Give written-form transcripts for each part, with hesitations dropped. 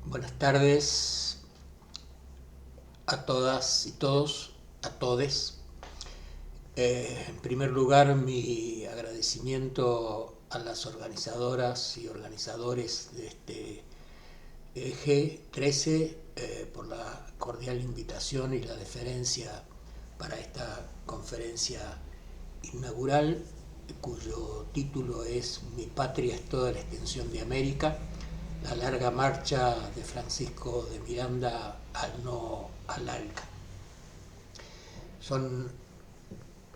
Buenas tardes a todas y todos, a todes. En primer lugar, mi agradecimiento a las organizadoras y organizadores de este G13 por la cordial invitación y la deferencia para esta conferencia inaugural, cuyo título es Mi patria es toda la extensión de América, la larga marcha de Francisco de Miranda al no al ALCA. Son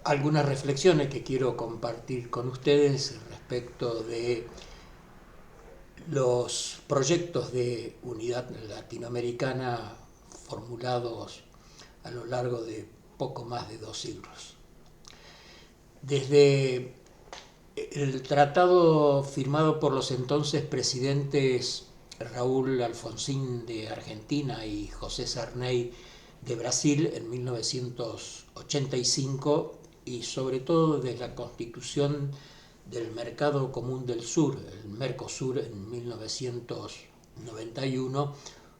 algunas reflexiones que quiero compartir con ustedes respecto de los proyectos de unidad latinoamericana formulados a lo largo de poco más de 2 siglos. Desde el tratado firmado por los entonces presidentes Raúl Alfonsín de Argentina y José Sarney de Brasil en 1985 y sobre todo desde la constitución del Mercado Común del Sur, el Mercosur, en 1991,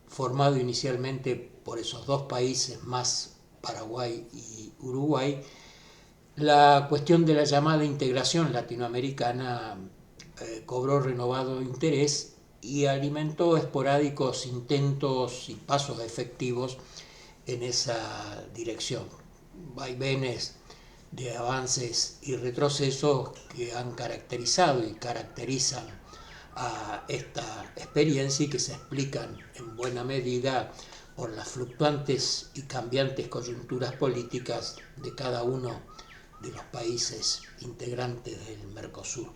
formado inicialmente por esos dos países más Paraguay y Uruguay, la cuestión de la llamada integración latinoamericana cobró renovado interés y alimentó esporádicos intentos y pasos efectivos en esa dirección. Vaivenes de avances y retrocesos que han caracterizado y caracterizan a esta experiencia y que se explican en buena medida por las fluctuantes y cambiantes coyunturas políticas de cada uno de los países integrantes del Mercosur.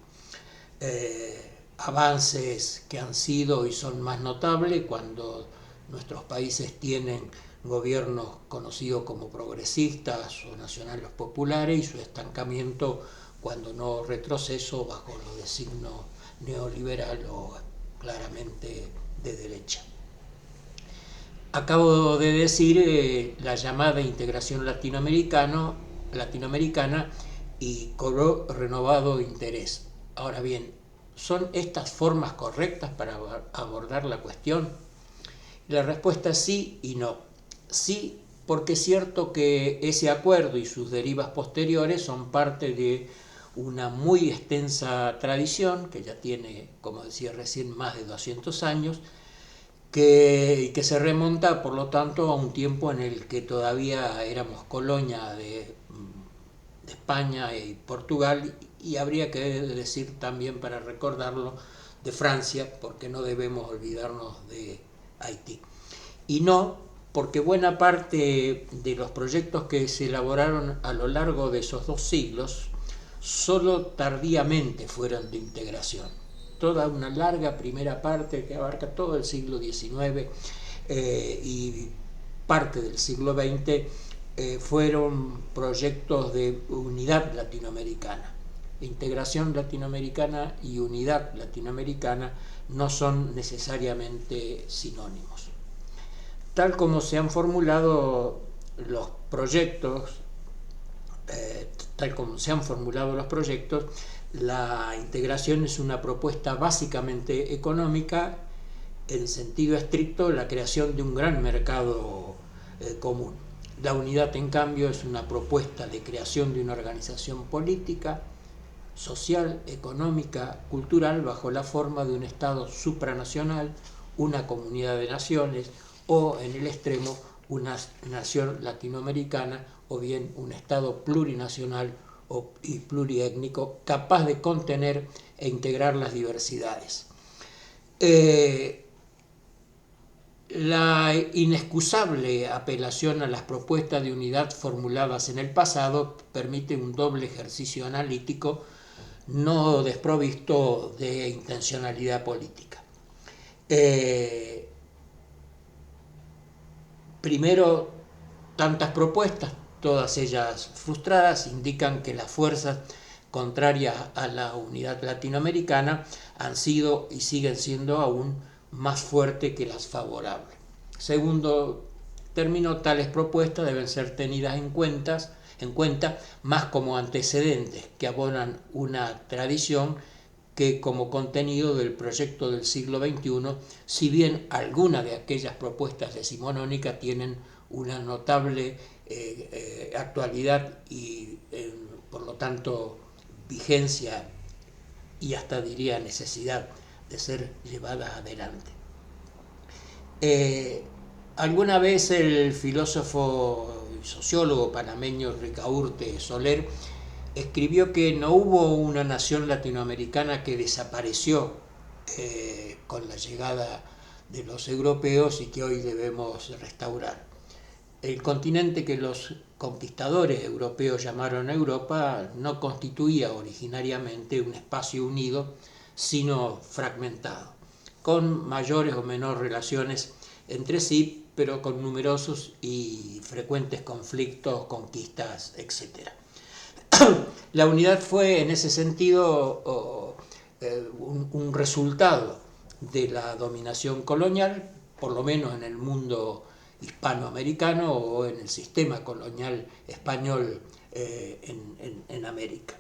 Avances que han sido y son más notables cuando nuestros países tienen gobiernos conocidos como progresistas o nacionales populares y su estancamiento cuando no retroceso bajo los designios neoliberal o claramente de derecha. Acabo de decir la llamada integración latinoamericana y cobró renovado interés. Ahora bien, ¿son estas formas correctas para abordar la cuestión? La respuesta es sí y no. Sí, porque es cierto que ese acuerdo y sus derivas posteriores son parte de una muy extensa tradición, que ya tiene, como decía recién, más de 200 años, que se remonta, por lo tanto, a un tiempo en el que todavía éramos colonia de España y Portugal, y habría que decir también, para recordarlo, de Francia, porque no debemos olvidarnos de Haití. Y no, porque buena parte de los proyectos que se elaboraron a lo largo de esos 2 siglos solo tardíamente fueron de integración. Toda una larga primera parte que abarca todo el siglo XIX y parte del siglo XX fueron proyectos de unidad latinoamericana. Integración latinoamericana y unidad latinoamericana no son necesariamente sinónimos. Tal como se han formulado los proyectos, la integración es una propuesta básicamente económica, en sentido estricto, la creación de un gran mercado común. La unidad, en cambio, es una propuesta de creación de una organización política, social, económica, cultural, bajo la forma de un Estado supranacional, una comunidad de naciones o, en el extremo, una nación latinoamericana o bien un Estado plurinacional y pluriétnico capaz de contener e integrar las diversidades. La inexcusable apelación a las propuestas de unidad formuladas en el pasado permite un doble ejercicio analítico no desprovisto de intencionalidad política. Primero, tantas propuestas, todas ellas frustradas, indican que las fuerzas contrarias a la unidad latinoamericana han sido y siguen siendo aún más fuertes que las favorables. Segundo término, tales propuestas deben ser tenidas en cuenta más como antecedentes que abonan una tradición que como contenido del proyecto del siglo XXI, si bien algunas de aquellas propuestas decimonónicas tienen una notable actualidad y por lo tanto vigencia y hasta diría necesidad de ser llevadas adelante. Alguna vez el filósofo y sociólogo panameño Ricaurte Soler escribió que no hubo una nación latinoamericana que desapareció con la llegada de los europeos y que hoy debemos restaurar. El continente que los conquistadores europeos llamaron Europa no constituía originariamente un espacio unido, sino fragmentado, con mayores o menores relaciones entre sí, pero con numerosos y frecuentes conflictos, conquistas, etc. La unidad fue en ese sentido un resultado de la dominación colonial, por lo menos en el mundo hispanoamericano o en el sistema colonial español en América.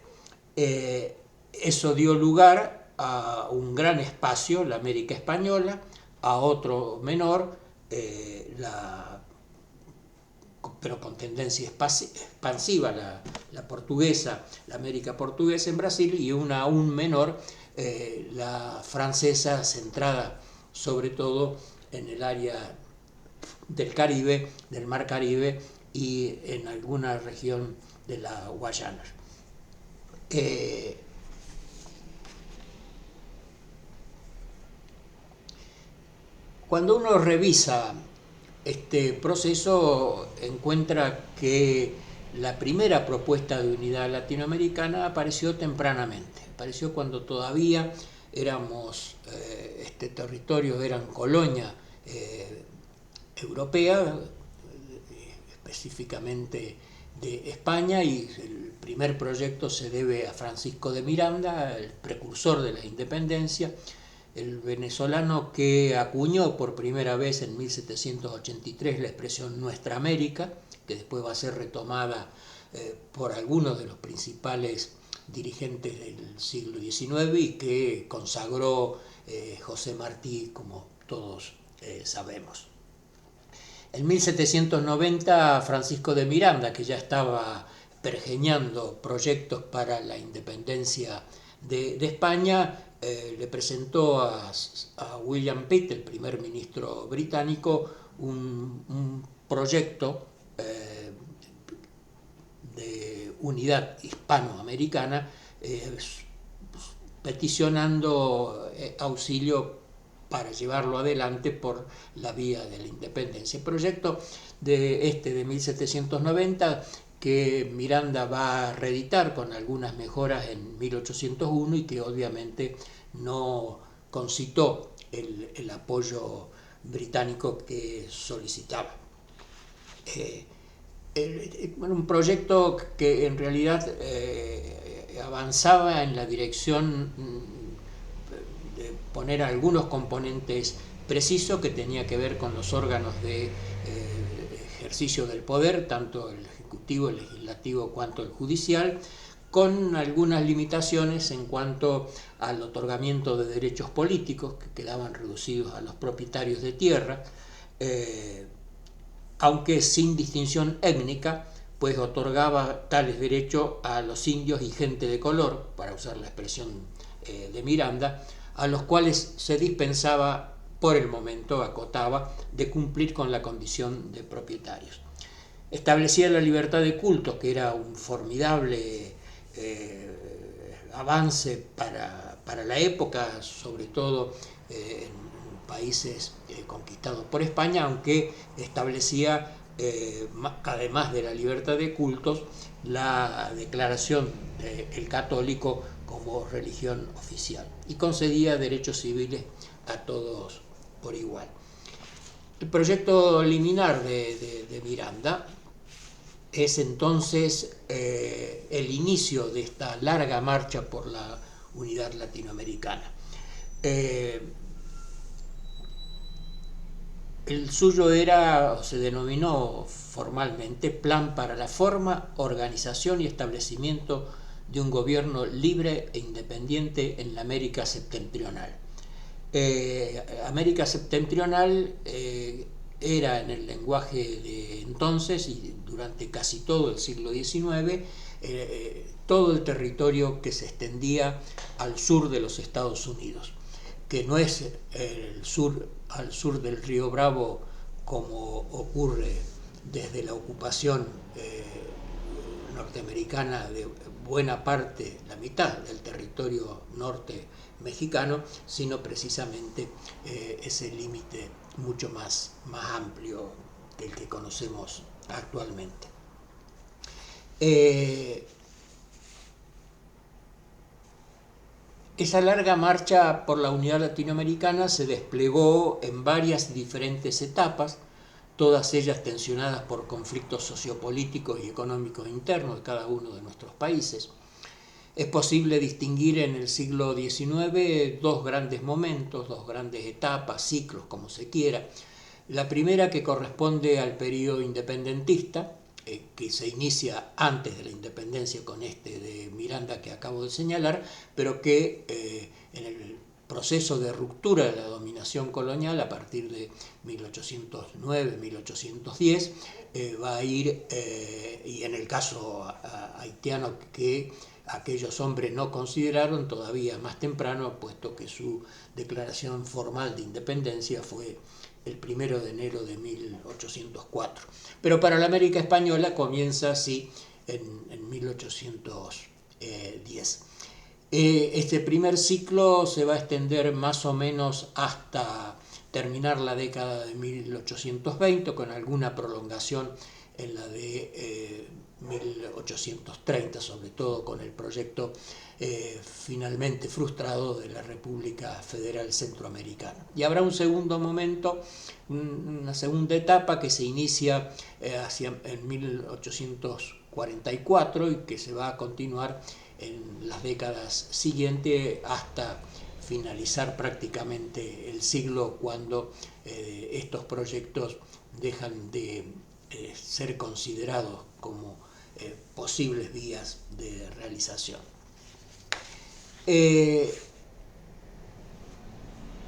Eso dio lugar a un gran espacio, la América española, a otro menor, pero con tendencia expansiva, la portuguesa, la América portuguesa en Brasil, y una aún menor, la francesa, centrada sobre todo en el área del Caribe, del Mar Caribe y en alguna región de la Guayana. Cuando uno revisa este proceso, encuentra que la primera propuesta de unidad latinoamericana apareció tempranamente, apareció cuando todavía territorios eran colonia europea, específicamente de España, y el primer proyecto se debe a Francisco de Miranda, el precursor de la independencia, el venezolano que acuñó por primera vez en 1783 la expresión Nuestra América, que después va a ser retomada por algunos de los principales dirigentes del siglo XIX y que consagró José Martí, como todos sabemos. En 1790 Francisco de Miranda, que ya estaba pergeñando proyectos para la independencia de España, le presentó a William Pitt, el primer ministro británico, un proyecto de unidad hispanoamericana, peticionando auxilio para llevarlo adelante por la vía de la independencia. El proyecto de 1790, que Miranda va a reeditar con algunas mejoras en 1801 y que obviamente no concitó el apoyo británico que solicitaba. Un proyecto que en realidad avanzaba en la dirección de poner algunos componentes precisos que tenía que ver con los órganos de ejercicio del poder, tanto el ejecutivo, el legislativo cuanto el judicial, con algunas limitaciones en cuanto al otorgamiento de derechos políticos que quedaban reducidos a los propietarios de tierra, aunque sin distinción étnica, pues otorgaba tales derechos a los indios y gente de color, para usar la expresión de Miranda, a los cuales se dispensaba por el momento, acotaba, de cumplir con la condición de propietarios. Establecía la libertad de cultos, que era un formidable avance para la época, sobre todo en países conquistados por España, aunque establecía, además de la libertad de cultos, la declaración del católico como religión oficial y concedía derechos civiles a todos por igual. El proyecto liminar de Miranda es entonces el inicio de esta larga marcha por la unidad latinoamericana. El suyo era, o se denominó formalmente, Plan para la forma, organización y establecimiento de un gobierno libre e independiente en la América septentrional. América septentrional era, en el lenguaje de entonces y durante casi todo el siglo XIX, todo el territorio que se extendía al sur de los Estados Unidos, que no es al sur del río Bravo como ocurre desde la ocupación norteamericana de buena parte, la mitad del territorio norte mexicano, sino precisamente ese límite mucho más amplio del que conocemos actualmente. Esa larga marcha por la unidad latinoamericana se desplegó en varias diferentes etapas, todas ellas tensionadas por conflictos sociopolíticos y económicos internos de cada uno de nuestros países. Es posible distinguir en el siglo XIX dos grandes momentos, dos grandes etapas, ciclos, como se quiera. La primera, que corresponde al periodo independentista, que se inicia antes de la independencia con este de Miranda que acabo de señalar, pero que en el proceso de ruptura de la dominación colonial a partir de 1809-1810 va a ir, y en el caso haitiano, que aquellos hombres no consideraron todavía más temprano, puesto que su declaración formal de independencia fue el 1 de enero de 1804. Pero para la América española comienza así en 1810. Este primer ciclo se va a extender más o menos hasta terminar la década de 1820, con alguna prolongación en la de 1830, sobre todo con el proyecto finalmente frustrado de la República Federal Centroamericana. Y habrá un segundo momento, una segunda etapa que se inicia en 1844 y que se va a continuar en las décadas siguientes hasta finalizar prácticamente el siglo, cuando estos proyectos dejan de ser considerados como posibles vías de realización. En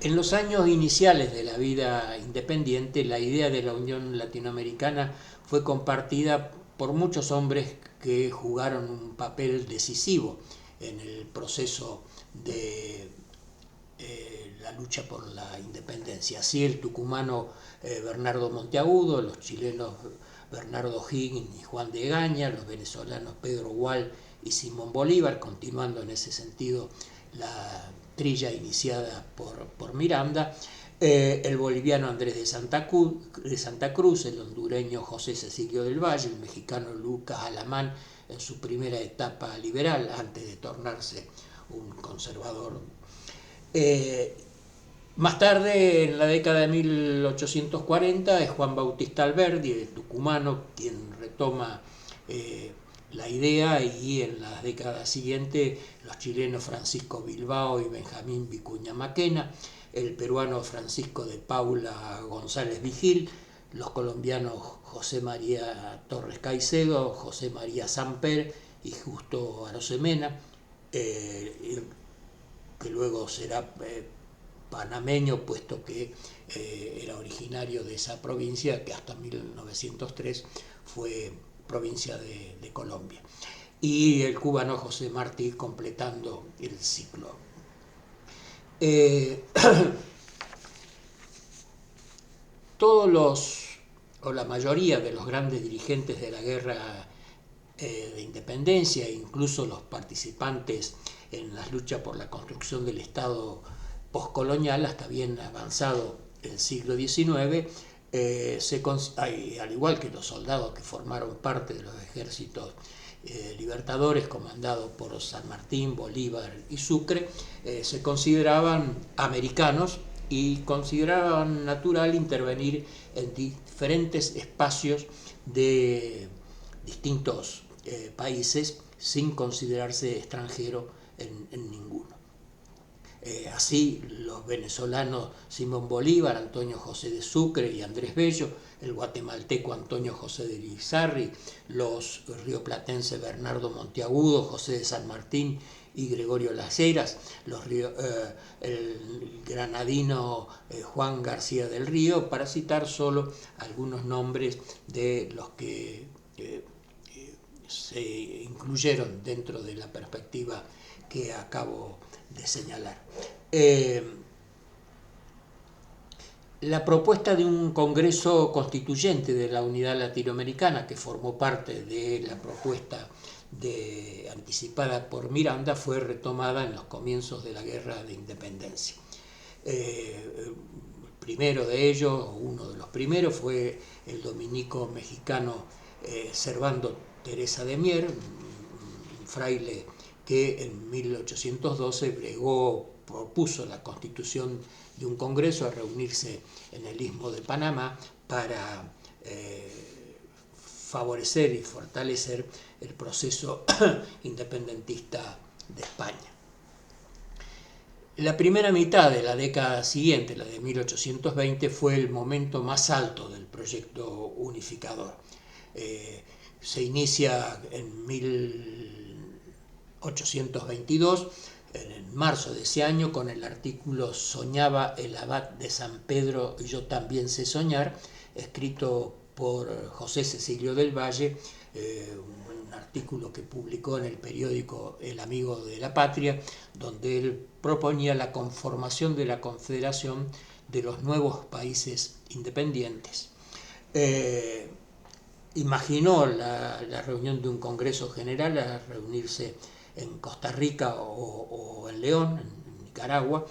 los años iniciales de la vida independiente, la idea de la Unión Latinoamericana fue compartida por muchos hombres que jugaron un papel decisivo en el proceso de la lucha por la independencia. Así el tucumano Bernardo Monteagudo, los chilenos Bernardo Higgins y Juan de Egaña, los venezolanos Pedro Gual y Simón Bolívar, continuando en ese sentido la trilla iniciada por Miranda, el boliviano Andrés de Santa Cruz, el hondureño José Cecilio del Valle, el mexicano Lucas Alamán en su primera etapa liberal antes de tornarse un conservador. Más tarde, en la década de 1840, es Juan Bautista Alberdi, el tucumano, quien retoma la idea, y en las décadas siguientes los chilenos Francisco Bilbao y Benjamín Vicuña Maquena, el peruano Francisco de Paula González Vigil, los colombianos José María Torres Caicedo, José María Samper y Justo Arosemena, que luego será panameño, puesto que era originario de esa provincia que hasta 1903 fue provincia de Colombia, y el cubano José Martí completando el ciclo. La mayoría de los grandes dirigentes de la guerra de independencia, incluso los participantes en las luchas por la construcción del Estado postcolonial hasta bien avanzado el siglo XIX, al igual que los soldados que formaron parte de los ejércitos libertadores comandados por San Martín, Bolívar y Sucre, se consideraban americanos y consideraban natural intervenir en diferentes espacios de distintos países sin considerarse extranjero en ninguno. Así, los venezolanos Simón Bolívar, Antonio José de Sucre y Andrés Bello, el guatemalteco Antonio José de Lizarri, los rioplatenses Bernardo Monteagudo, José de San Martín y Gregorio Las Heras, el granadino Juan García del Río, para citar solo algunos nombres de los que se incluyeron dentro de la perspectiva que acabo de señalar. La propuesta de un Congreso Constituyente de la Unidad Latinoamericana, que formó parte de la propuesta anticipada por Miranda, fue retomada en los comienzos de la Guerra de Independencia. El primero de ellos, uno de los primeros, fue el dominico mexicano Servando Teresa de Mier, un fraile que en 1812 propuso la constitución de un congreso a reunirse en el Istmo de Panamá para favorecer y fortalecer el proceso independentista de España. La primera mitad de la década siguiente, la de 1820, fue el momento más alto del proyecto unificador. Se inicia en 1822, en marzo de ese año, con el artículo "Soñaba el abad de San Pedro, yo también sé soñar", escrito por José Cecilio del Valle, un artículo que publicó en el periódico El Amigo de la Patria, donde él proponía la conformación de la Confederación de los nuevos países independientes. Imaginó la reunión de un Congreso General a reunirse en Costa Rica o en León, en Nicaragua,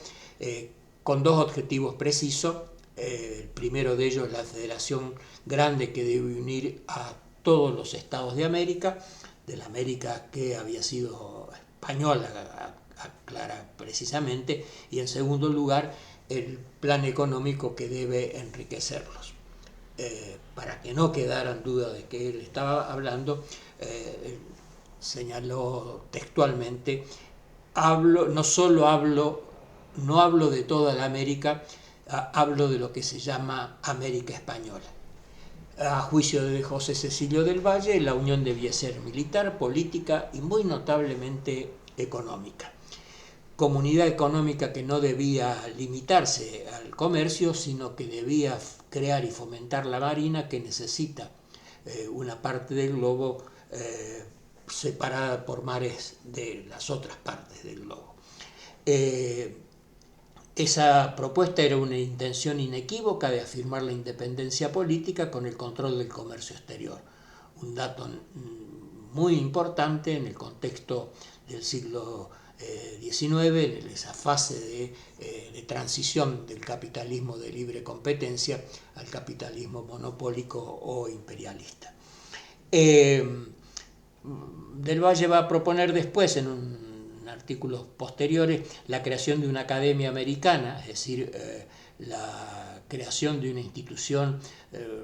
con dos objetivos precisos. El primero de ellos, la federación grande que debe unir a todos los estados de la América que había sido española, aclara precisamente, y en segundo lugar, el plan económico que debe enriquecerlos. Para que no quedaran dudas de que él estaba hablando, señaló textualmente: no hablo de toda la América, hablo de lo que se llama América Española. A juicio de José Cecilio del Valle, la unión debía ser militar, política y muy notablemente económica. Comunidad económica que no debía limitarse al comercio, sino que debía crear y fomentar la marina, que necesita una parte del globo separada por mares de las otras partes del globo. Esa propuesta era una intención inequívoca de afirmar la independencia política con el control del comercio exterior, un dato muy importante en el contexto del siglo XIX, en esa fase de transición del capitalismo de libre competencia al capitalismo monopólico o imperialista. Del Valle va a proponer después, en artículos posteriores, la creación de una academia americana, es decir, la creación de una institución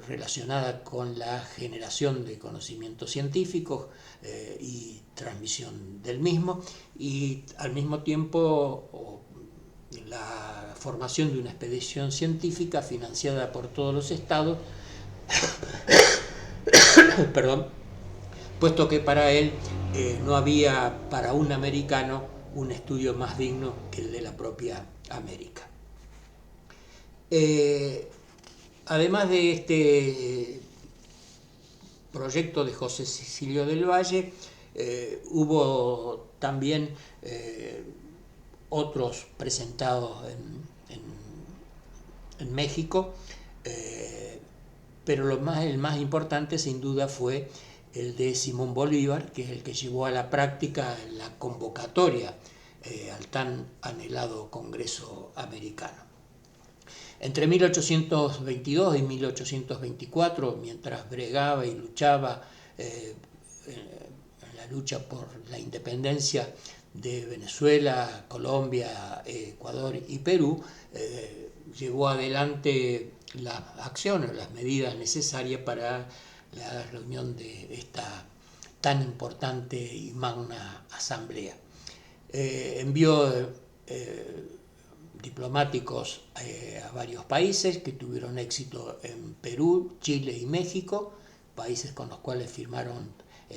relacionada con la generación de conocimientos científicos y transmisión del mismo, y al mismo tiempo la formación de una expedición científica financiada por todos los estados, perdón, puesto que para él no había para un americano un estudio más digno que el de la propia América. Además de este proyecto de José Cecilio del Valle, hubo también otros presentados en México, pero el más importante sin duda fue el de Simón Bolívar, que es el que llevó a la práctica la convocatoria al tan anhelado Congreso americano. Entre 1822 y 1824, mientras bregaba y luchaba en la lucha por la independencia de Venezuela, Colombia, Ecuador y Perú, llevó adelante las acciones, las medidas necesarias para la reunión de esta tan importante y magna asamblea. Envió diplomáticos a varios países que tuvieron éxito en Perú, Chile y México, países con los cuales firmaron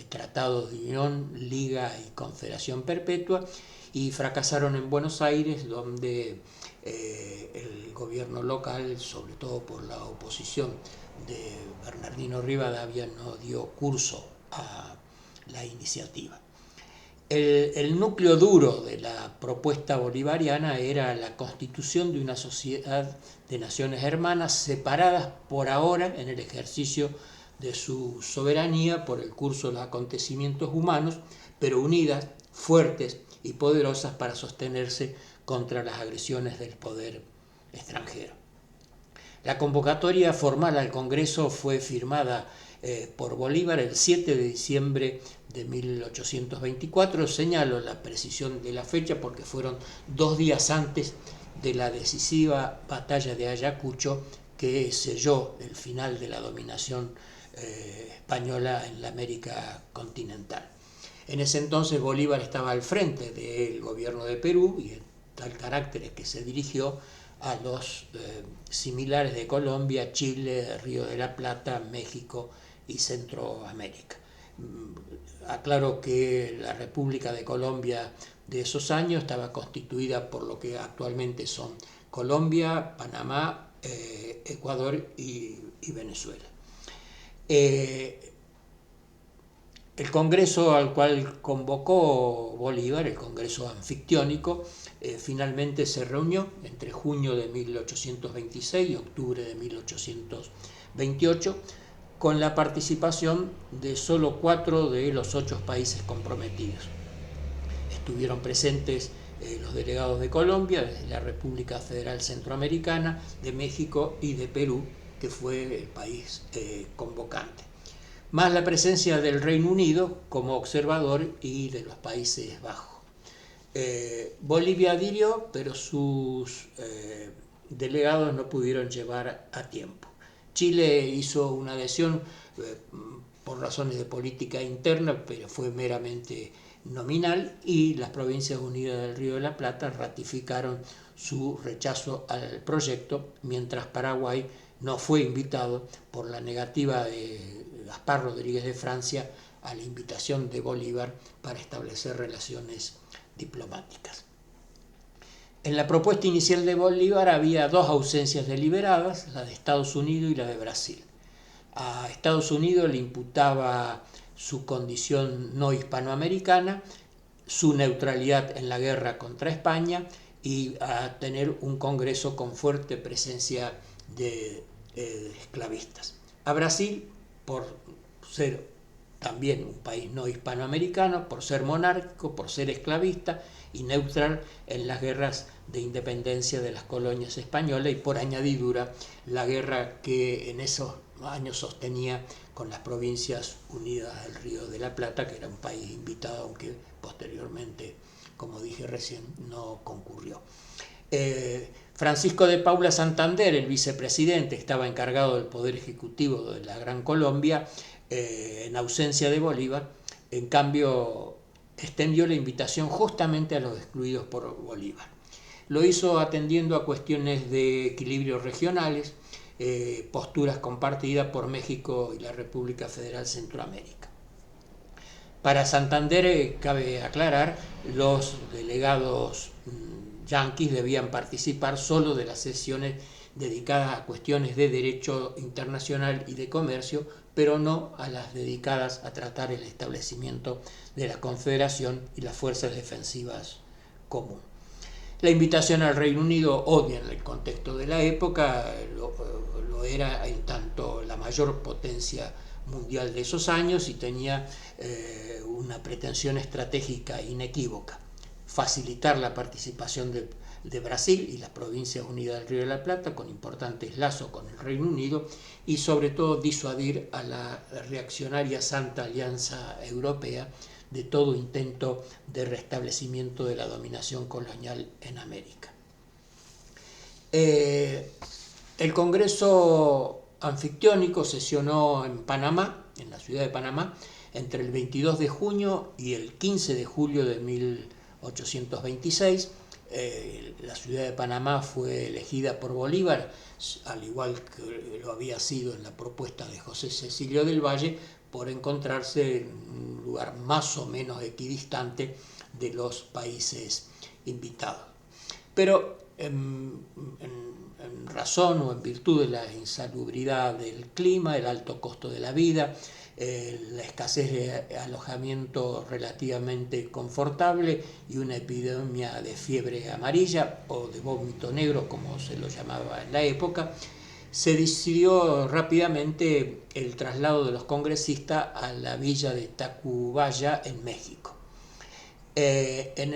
tratados de unión, liga y confederación perpetua, y fracasaron en Buenos Aires, donde el gobierno local, sobre todo por la oposición de Bernardino Rivadavia, no dio curso a la iniciativa. El núcleo duro de la propuesta bolivariana era la constitución de una sociedad de naciones hermanas separadas por ahora en el ejercicio de su soberanía por el curso de los acontecimientos humanos, pero unidas, fuertes y poderosas para sostenerse contra las agresiones del poder extranjero. La convocatoria formal al Congreso fue firmada por Bolívar el 7 de diciembre de 1824. Señalo la precisión de la fecha porque fueron 2 días antes de la decisiva batalla de Ayacucho, que selló el final de la dominación española en la América continental. En ese entonces Bolívar estaba al frente del gobierno de Perú, y en tal carácter es que se dirigió a los similares de Colombia, Chile, Río de la Plata, México y Centroamérica. Aclaro que la República de Colombia de esos años estaba constituida por lo que actualmente son Colombia, Panamá, Ecuador y Venezuela. El Congreso al cual convocó Bolívar, el Congreso anfictiónico, finalmente se reunió entre junio de 1826 y octubre de 1828, con la participación de solo 4 de los 8 países comprometidos. Estuvieron presentes los delegados de Colombia, de la República Federal Centroamericana, de México y de Perú, que fue el país convocante, más la presencia del Reino Unido como observador y de los Países Bajos. Bolivia adhirió, pero sus delegados no pudieron llevar a tiempo. Chile hizo una adhesión por razones de política interna, pero fue meramente nominal, y las Provincias Unidas del Río de la Plata ratificaron su rechazo al proyecto, mientras Paraguay no fue invitado por la negativa de Gaspar Rodríguez de Francia a la invitación de Bolívar para establecer relaciones diplomáticas. En la propuesta inicial de Bolívar había 2 ausencias deliberadas, la de Estados Unidos y la de Brasil. A Estados Unidos le imputaba su condición no hispanoamericana, su neutralidad en la guerra contra España y a tener un Congreso con fuerte presencia de esclavistas. A Brasil, por ser también un país no hispanoamericano, por ser monárquico, por ser esclavista y neutral en las guerras de independencia de las colonias españolas, y por añadidura la guerra que en esos años sostenía con las Provincias Unidas del Río de la Plata, que era un país invitado, aunque posteriormente, como dije recién, no concurrió. Francisco de Paula Santander, el vicepresidente, estaba encargado del Poder Ejecutivo de la Gran Colombia, en ausencia de Bolívar. En cambio, extendió la invitación justamente a los excluidos por Bolívar. Lo hizo atendiendo a cuestiones de equilibrios regionales, posturas compartidas por México y la República Federal Centroamérica. Para Santander, cabe aclarar, los delegados yanquis debían participar solo de las sesiones dedicadas a cuestiones de derecho internacional y de comercio, pero no a las dedicadas a tratar el establecimiento de la Confederación y las fuerzas defensivas comunes. La invitación al Reino Unido, obvia en el contexto de la época, lo era en tanto la mayor potencia mundial de esos años, y tenía una pretensión estratégica inequívoca: facilitar la participación de Brasil y las Provincias Unidas del Río de la Plata, con importantes lazos con el Reino Unido, y sobre todo disuadir a la reaccionaria Santa Alianza Europea de todo intento de restablecimiento de la dominación colonial en América. El Congreso anfictiónico sesionó en Panamá, en la ciudad de Panamá, entre el 22 de junio y el 15 de julio de 1826. La ciudad de Panamá fue elegida por Bolívar, al igual que lo había sido en la propuesta de José Cecilio del Valle, por encontrarse en un lugar más o menos equidistante de los países invitados. Pero en razón o en virtud de la insalubridad del clima, el alto costo de la vida, la escasez de alojamiento relativamente confortable y una epidemia de fiebre amarilla o de vómito negro, como se lo llamaba en la época, se decidió rápidamente el traslado de los congresistas a la villa de Tacubaya, en México. En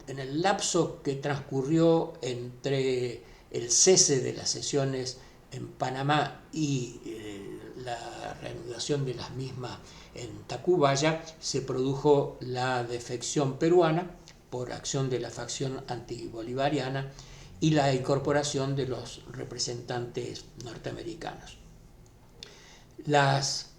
el lapso que transcurrió entre el cese de las sesiones en Panamá y la reanudación de las mismas en Tacubaya, se produjo la defección peruana por acción de la facción antibolivariana y la incorporación de los representantes norteamericanos. Las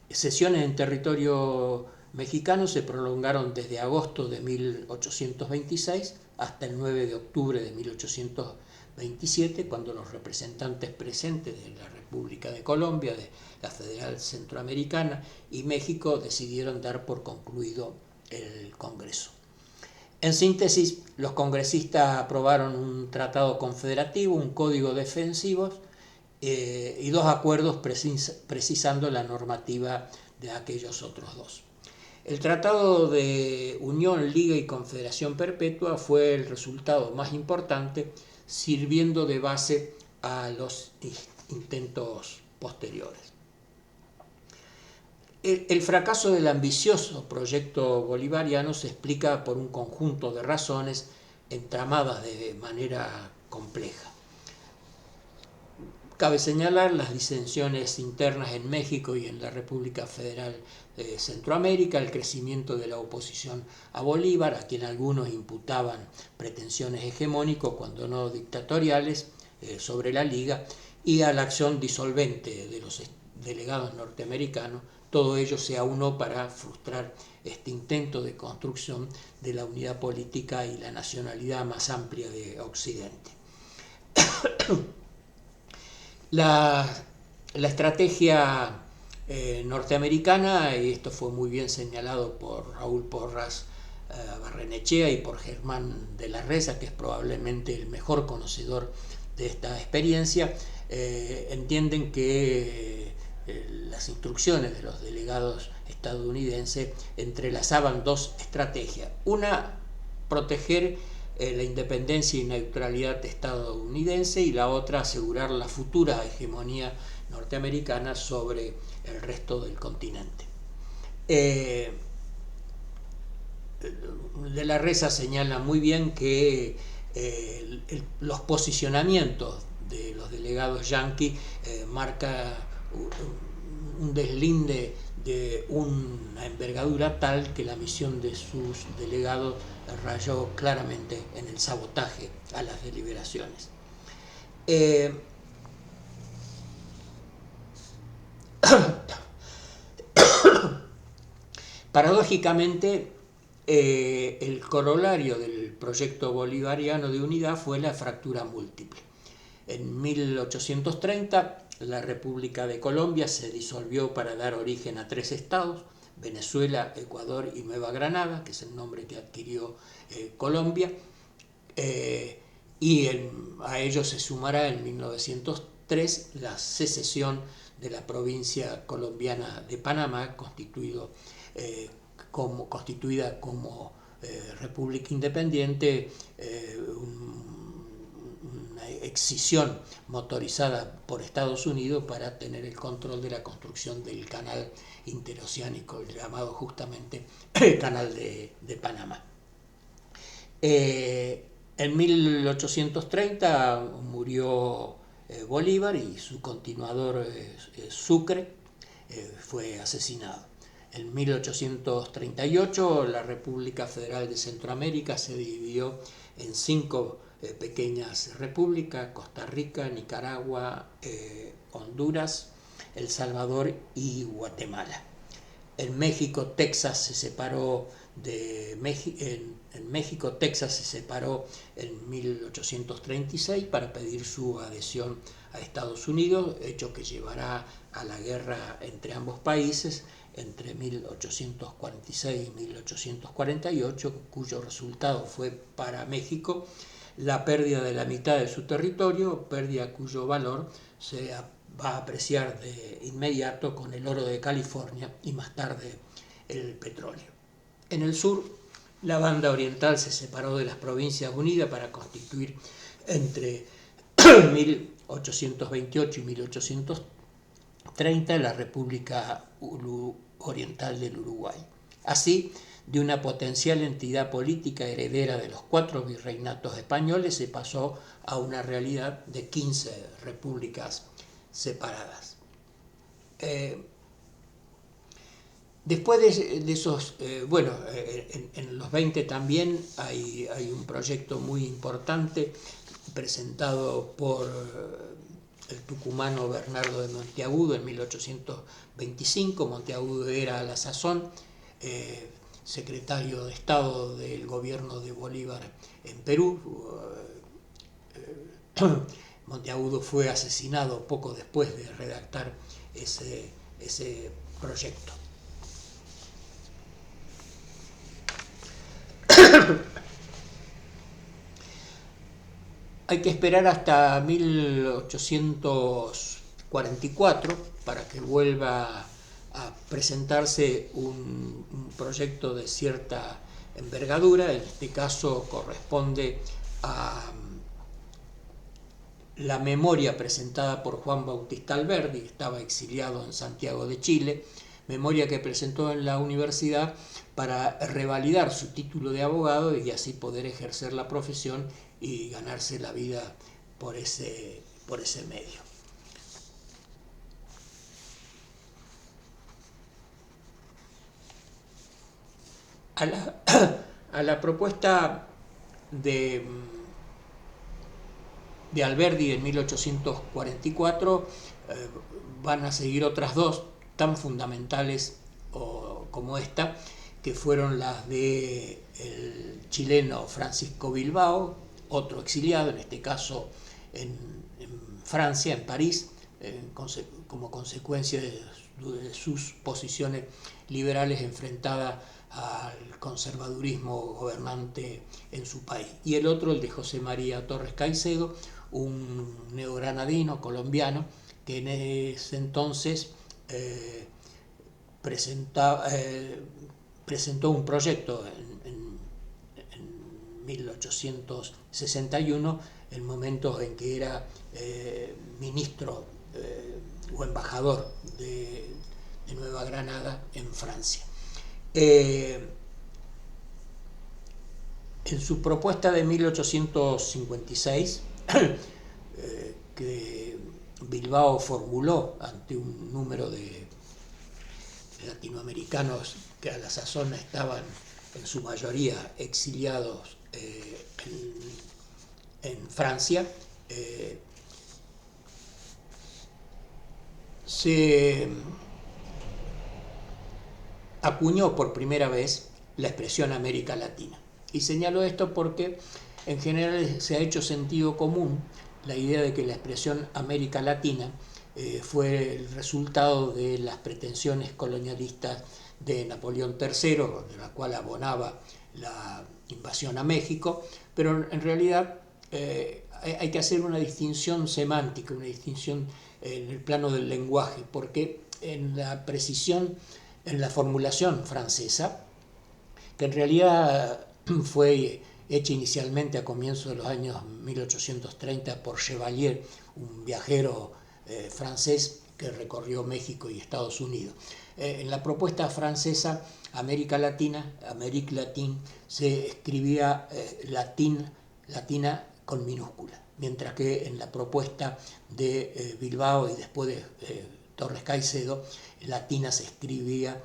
sesiones en territorio mexicano se prolongaron desde agosto de 1826 hasta el 9 de octubre de 1827, cuando los representantes presentes de la República de Colombia, de la Federal Centroamericana y México decidieron dar por concluido el Congreso. En síntesis, los congresistas aprobaron un tratado confederativo, un código defensivo y dos acuerdos precisando la normativa de aquellos otros dos. El Tratado de Unión, Liga y Confederación Perpetua fue el resultado más importante, sirviendo de base a los intentos posteriores. El fracaso del ambicioso proyecto bolivariano se explica por un conjunto de razones entramadas de manera compleja. Cabe señalar las disensiones internas en México y en la República Federal de Centroamérica, el crecimiento de la oposición a Bolívar, a quien algunos imputaban pretensiones hegemónicas, cuando no dictatoriales, sobre la Liga, y a la acción disolvente de los delegados norteamericanos. Todo ello se aunó para frustrar este intento de construcción de la unidad política y la nacionalidad más amplia de Occidente. La estrategia norteamericana, y esto fue muy bien señalado por Raúl Porras Barrenechea y por Germán de la Reza, que es probablemente el mejor conocedor de esta experiencia, entienden que las instrucciones de los delegados estadounidenses entrelazaban dos estrategias. Una, proteger la independencia y neutralidad estadounidense, y la otra, asegurar la futura hegemonía norteamericana sobre el resto del continente. De la Reza señala muy bien que los posicionamientos de los delegados yanquis marca un deslinde de una envergadura tal que la misión de sus delegados rayó claramente en el sabotaje a las deliberaciones. Paradójicamente, el corolario del proyecto bolivariano de unidad fue la fractura múltiple. En 1830, la República de Colombia se disolvió para dar origen a tres estados: Venezuela, Ecuador y Nueva Granada, que es el nombre que adquirió Colombia, y a ello se sumará en 1903 la secesión de la provincia colombiana de Panamá, constituida como república independiente, una excisión motorizada por Estados Unidos para tener el control de la construcción del canal interoceánico, llamado justamente el Canal de Panamá. En 1830 murió Bolívar y su continuador Sucre fue asesinado. En 1838 la República Federal de Centroamérica se dividió en 5 pequeñas repúblicas: Costa Rica, Nicaragua, Honduras, El Salvador y Guatemala. En México, Texas se separó en México, Texas se separó en 1836 para pedir su adhesión a Estados Unidos, hecho que llevará a la guerra entre ambos países entre 1846 y 1848, cuyo resultado fue para México la pérdida de la mitad de su territorio, pérdida cuyo valor se va a apreciar de inmediato con el oro de California y más tarde el petróleo. En el sur, la banda oriental se separó de las Provincias Unidas para constituir entre 1828 y 1830 la República Oriental del Uruguay. Así, de una potencial entidad política heredera de los 4 virreinatos españoles se pasó a una realidad de 15 repúblicas separadas. Después de esos, en los 20 también hay un proyecto muy importante presentado por el tucumano Bernardo de Monteagudo en 1825. Monteagudo era a la sazón secretario de Estado del gobierno de Bolívar en Perú. Monteagudo fue asesinado poco después de redactar ese proyecto. Hay que esperar hasta 1844 para que vuelva a presentarse un proyecto de cierta envergadura. En este caso corresponde a la memoria presentada por Juan Bautista Alberdi, que estaba exiliado en Santiago de Chile, memoria que presentó en la universidad para revalidar su título de abogado y así poder ejercer la profesión y ganarse la vida por ese medio. A la propuesta de Alberdi en 1844 van a seguir otras dos tan fundamentales como esta, que fueron las del chileno Francisco Bilbao, otro exiliado, en este caso en Francia, en París, como consecuencia de sus posiciones liberales enfrentadas al conservadurismo gobernante en su país. Y el otro, el de José María Torres Caicedo, un neogranadino colombiano que en ese entonces presentó un proyecto en 1861, en momentos en que era ministro o embajador de Nueva Granada en Francia. En su propuesta de 1856, que Bilbao formuló ante un número de latinoamericanos que a la sazón estaban en su mayoría exiliados en Francia, se acuñó por primera vez la expresión América Latina. Y señalo esto porque en general se ha hecho sentido común la idea de que la expresión América Latina fue el resultado de las pretensiones colonialistas de Napoleón III, de la cual abonaba la invasión a México, pero en realidad hay que hacer una distinción semántica, una distinción en el plano del lenguaje, porque en la precisión, en la formulación francesa, que en realidad fue hecha inicialmente a comienzos de los años 1830 por Chevalier, un viajero francés que recorrió México y Estados Unidos. En la propuesta francesa, América Latina, Amérique Latine, se escribía latina con minúscula, mientras que en la propuesta de Bilbao y después de Torres Caicedo, latina se escribía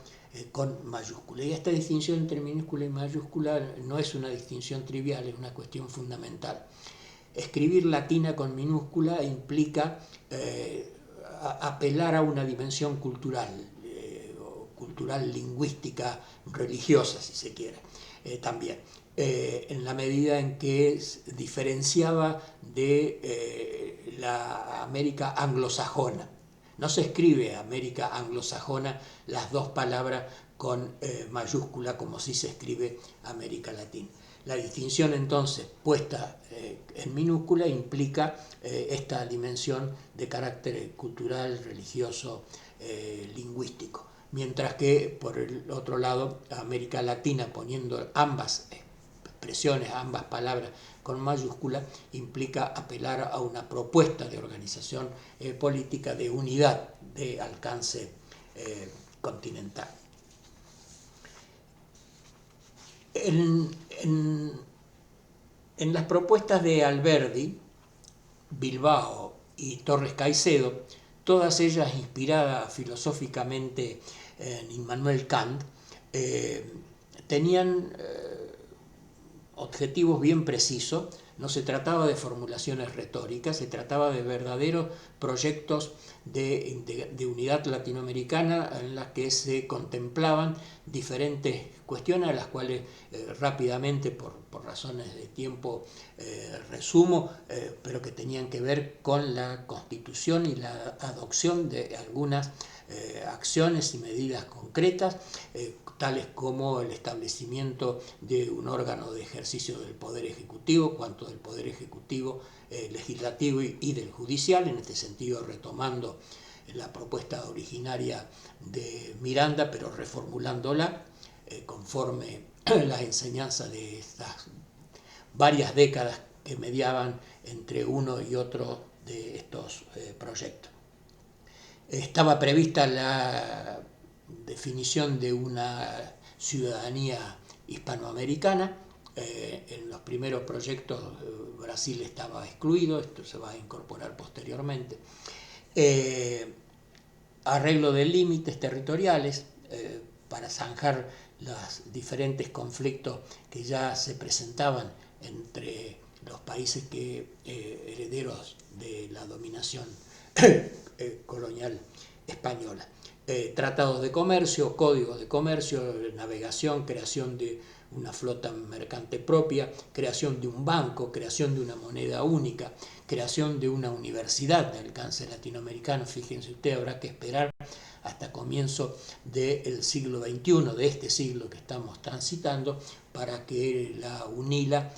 con mayúscula. Y esta distinción entre minúscula y mayúscula no es una distinción trivial, es una cuestión fundamental. Escribir latina con minúscula implica apelar a una dimensión cultural cultural, lingüística, religiosa, si se quiere, también. En la medida en que diferenciaba de la América anglosajona. No se escribe América anglosajona las dos palabras con mayúscula como sí se escribe América Latina. La distinción entonces puesta en minúscula implica esta dimensión de carácter cultural, religioso, lingüístico. Mientras que por el otro lado América Latina poniendo ambas expresiones, ambas palabras con mayúscula, implica apelar a una propuesta de organización política de unidad de alcance continental. En las propuestas de Alberdi, Bilbao y Torres Caicedo, todas ellas inspiradas filosóficamente en Immanuel Kant, tenían objetivos bien precisos. No se trataba de formulaciones retóricas, se trataba de verdaderos proyectos de unidad latinoamericana en las que se contemplaban diferentes cuestiones a las cuales rápidamente, por razones de tiempo, resumo, pero que tenían que ver con la constitución y la adopción de algunas acciones y medidas concretas, tales como el establecimiento de un órgano de ejercicio del Poder Ejecutivo, cuanto del Poder Ejecutivo, Legislativo y del Judicial, en este sentido retomando la propuesta originaria de Miranda, pero reformulándola conforme las enseñanzas de estas varias décadas que mediaban entre uno y otro de estos proyectos. Estaba prevista la definición de una ciudadanía hispanoamericana. En los primeros proyectos Brasil estaba excluido, esto se va a incorporar posteriormente. Arreglo de límites territoriales para zanjar los diferentes conflictos que ya se presentaban entre los países herederos de la dominación colonial española. Tratados de comercio, códigos de comercio, navegación, creación de una flota mercante propia, creación de un banco, creación de una moneda única, creación de una universidad de alcance latinoamericano. Fíjense usted, habrá que esperar hasta comienzo del siglo XXI, de este siglo que estamos transitando, para que la UNILA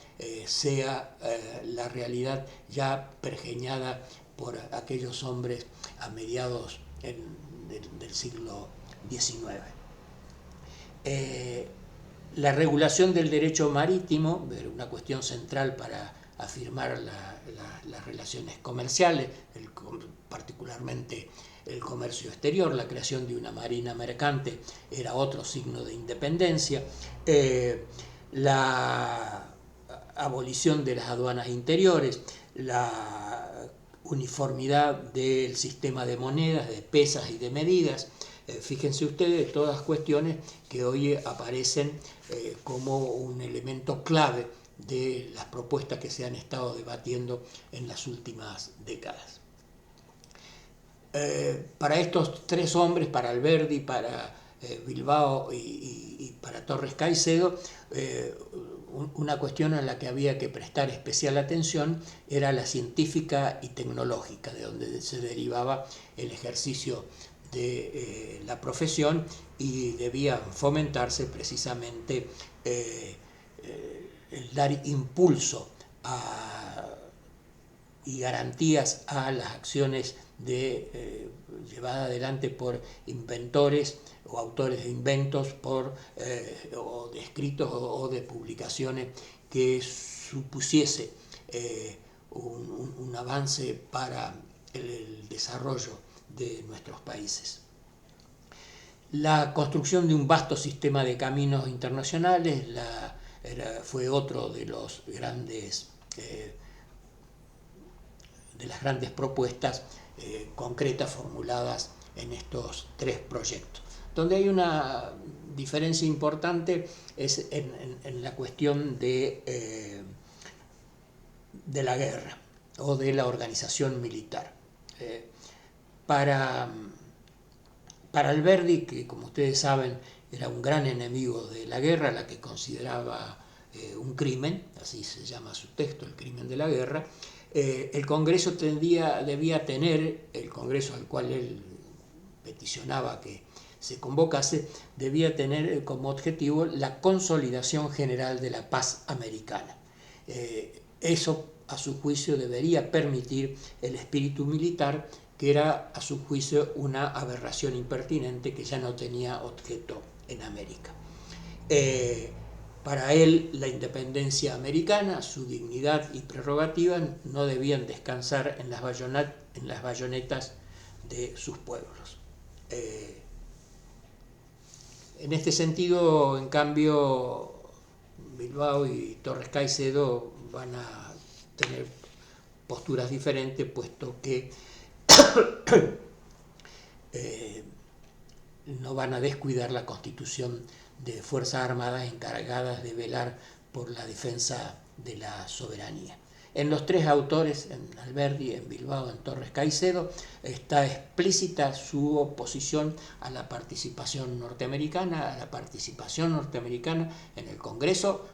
sea la realidad ya pergeñada por aquellos hombres a mediados del siglo XIX. La regulación del derecho marítimo, una cuestión central para afirmar las relaciones comerciales, particularmente el comercio exterior. La creación de una marina mercante era otro signo de independencia. La abolición de las aduanas interiores, la uniformidad del sistema de monedas, de pesas y de medidas. Fíjense ustedes, todas cuestiones que hoy aparecen como un elemento clave de las propuestas que se han estado debatiendo en las últimas décadas. Para estos tres hombres, para Alberdi, para Bilbao y para Torres Caicedo, una cuestión a la que había que prestar especial atención era la científica y tecnológica, de donde se derivaba el ejercicio de la profesión, y debía fomentarse precisamente el dar impulso y garantías a las acciones llevadas adelante por inventores o autores de inventos, o de escritos o de publicaciones que supusiese un avance para el desarrollo de nuestros países. La construcción de un vasto sistema de caminos internacionales fue otro de las grandes propuestas concretas formuladas en estos tres proyectos. Donde hay una diferencia importante es en la cuestión de la guerra o de la organización militar. Para Para Alberdi, que como ustedes saben era un gran enemigo de la guerra, la que consideraba un crimen, así se llama su texto, el crimen de la guerra, el Congreso debía tener, el Congreso al cual él peticionaba que se convocase, debía tener como objetivo la consolidación general de la paz americana. Eso, a su juicio, debería permitir el espíritu militar, que era, a su juicio, una aberración impertinente que ya no tenía objeto en América. Para él, la independencia americana, su dignidad y prerrogativa no debían descansar en las bayonetas de sus pueblos. En este sentido, en cambio, Bilbao y Torres Caicedo van a tener posturas diferentes, puesto que no van a descuidar la constitución de Fuerzas Armadas encargadas de velar por la defensa de la soberanía. En los tres autores, en Alberdi, en Bilbao, en Torres Caicedo, está explícita su oposición a la participación norteamericana, en el Congreso,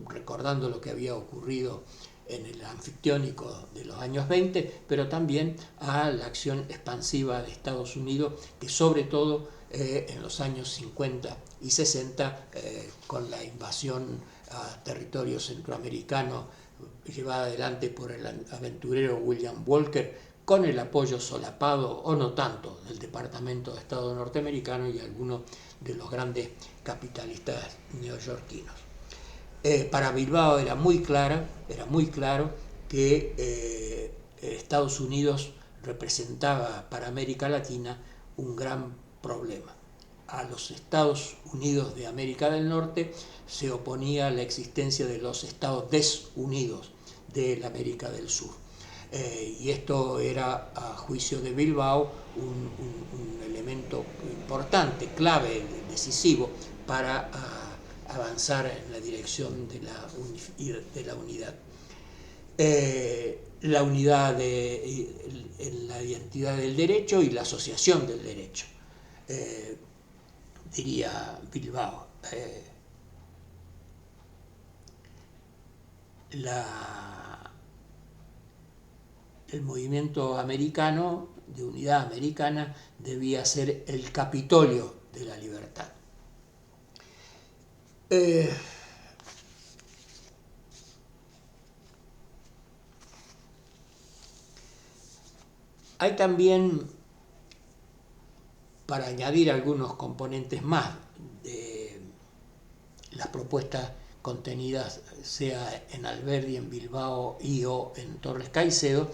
recordando lo que había ocurrido en el anfictiónico de los años 20, pero también a la acción expansiva de Estados Unidos, que sobre todo en los años 50 y 60, con la invasión a territorio centroamericano llevada adelante por el aventurero William Walker, con el apoyo solapado o no tanto del Departamento de Estado norteamericano y algunos de los grandes capitalistas neoyorquinos. Para Bilbao era muy claro que Estados Unidos representaba para América Latina un gran problema. A los Estados Unidos de América del Norte se oponía la existencia de los Estados desunidos de la América del Sur. Y esto era, a juicio de Bilbao, un elemento importante, clave, decisivo para avanzar en la dirección de la unidad. La unidad en la identidad del derecho y la asociación del derecho, diría Bilbao. El movimiento americano, de unidad americana, debía ser el Capitolio de la libertad. Hay también, para añadir algunos componentes más de las propuestas contenidas, sea en Alberdi, en Bilbao o en Torres Caicedo,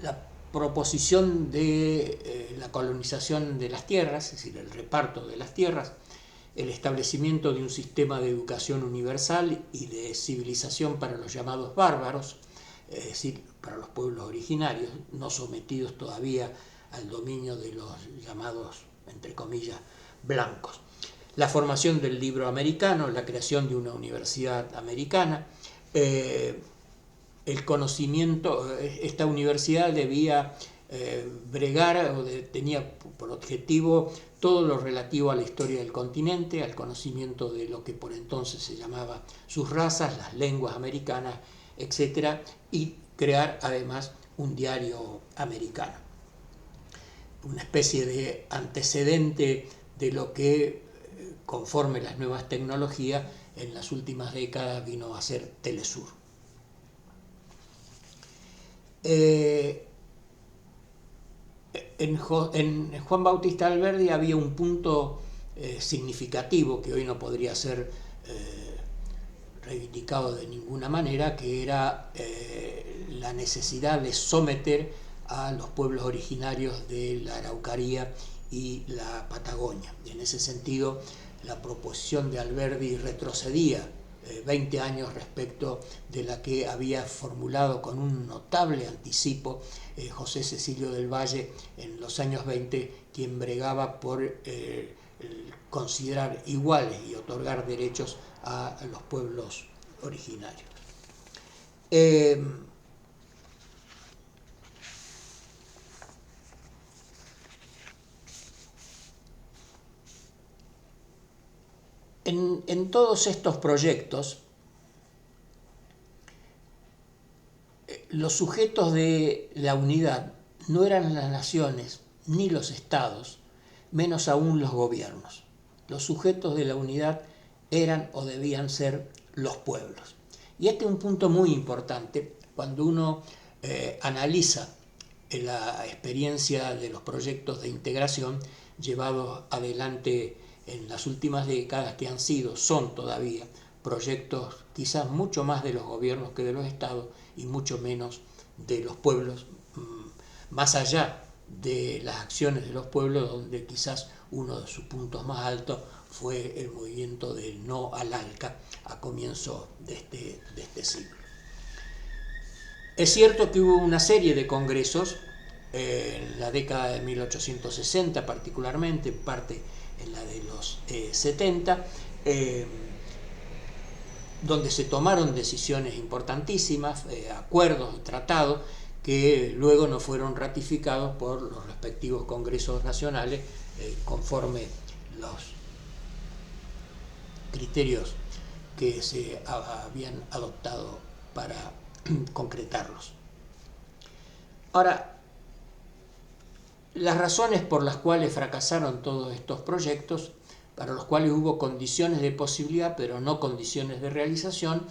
la proposición de la colonización de las tierras, es decir, el reparto de las tierras, el establecimiento de un sistema de educación universal y de civilización para los llamados bárbaros, es decir, para los pueblos originarios, no sometidos todavía al dominio de los llamados, entre comillas, blancos. La formación del libro americano, la creación de una universidad americana, el conocimiento, esta universidad debía bregar, tenía por objetivo todo lo relativo a la historia del continente, al conocimiento de lo que por entonces se llamaba sus razas, las lenguas americanas, etc., y crear además un diario americano, una especie de antecedente de lo que, conforme las nuevas tecnologías, en las últimas décadas vino a ser Telesur. En Juan Bautista Alberdi había un punto significativo que hoy no podría ser reivindicado de ninguna manera, que era la necesidad de someter a los pueblos originarios de la Araucaria y la Patagonia. Y en ese sentido, la proposición de Alberdi retrocedía 20 años respecto de la que había formulado con un notable anticipo José Cecilio del Valle en los años 20, quien bregaba por considerar iguales y otorgar derechos a los pueblos originarios. En todos estos proyectos, los sujetos de la unidad no eran las naciones ni los estados, menos aún los gobiernos. Los sujetos de la unidad eran o debían ser los pueblos. Y este es un punto muy importante cuando uno analiza la experiencia de los proyectos de integración llevados adelante en las últimas décadas, que son todavía proyectos quizás mucho más de los gobiernos que de los estados y mucho menos de los pueblos, más allá de las acciones de los pueblos, donde quizás uno de sus puntos más altos fue el movimiento del no al ALCA a comienzos de este siglo. Es cierto que hubo una serie de congresos en la década de 1860 particularmente, en parte en la de los 70, donde se tomaron decisiones importantísimas, acuerdos y tratados que luego no fueron ratificados por los respectivos congresos nacionales conforme los criterios que se habían adoptado para concretarlos. Ahora, las razones por las cuales fracasaron todos estos proyectos, para los cuales hubo condiciones de posibilidad pero no condiciones de realización,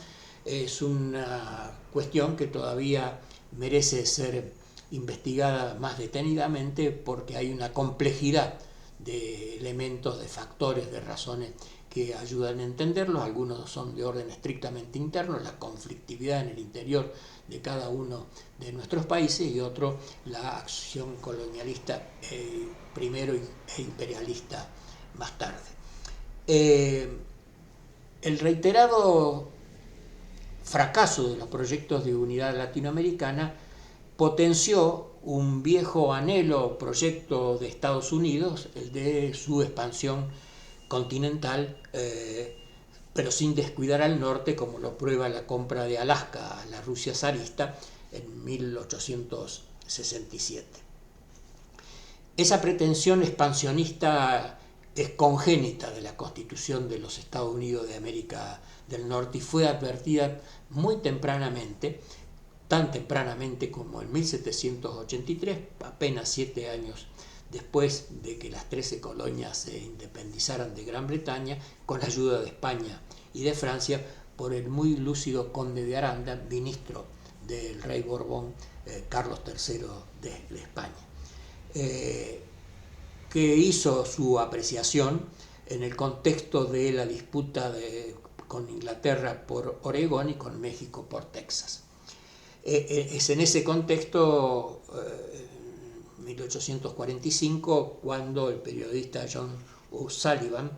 es una cuestión que todavía merece ser investigada más detenidamente, porque hay una complejidad de elementos, de factores, de razones que ayudan a entenderlos. Algunos son de orden estrictamente interno, la conflictividad en el interior de cada uno de nuestros países, y otro, la acción colonialista primero e imperialista más tarde. El reiterado fracaso de los proyectos de unidad latinoamericana potenció un viejo anhelo, proyecto de Estados Unidos, el de su expansión continental, pero sin descuidar al norte, como lo prueba la compra de Alaska a la Rusia zarista en 1867. Esa pretensión expansionista es congénita de la Constitución de los Estados Unidos de América del Norte y fue advertida muy tempranamente, tan tempranamente como en 1783, apenas 7 años después de que las 13 colonias se independizaran de Gran Bretaña, con la ayuda de España y de Francia, por el muy lúcido conde de Aranda, ministro del rey Borbón Carlos III de España, que hizo su apreciación en el contexto de la disputa con Inglaterra por Oregón y con México por Texas. Es en ese contexto, 1845, cuando el periodista John O'Sullivan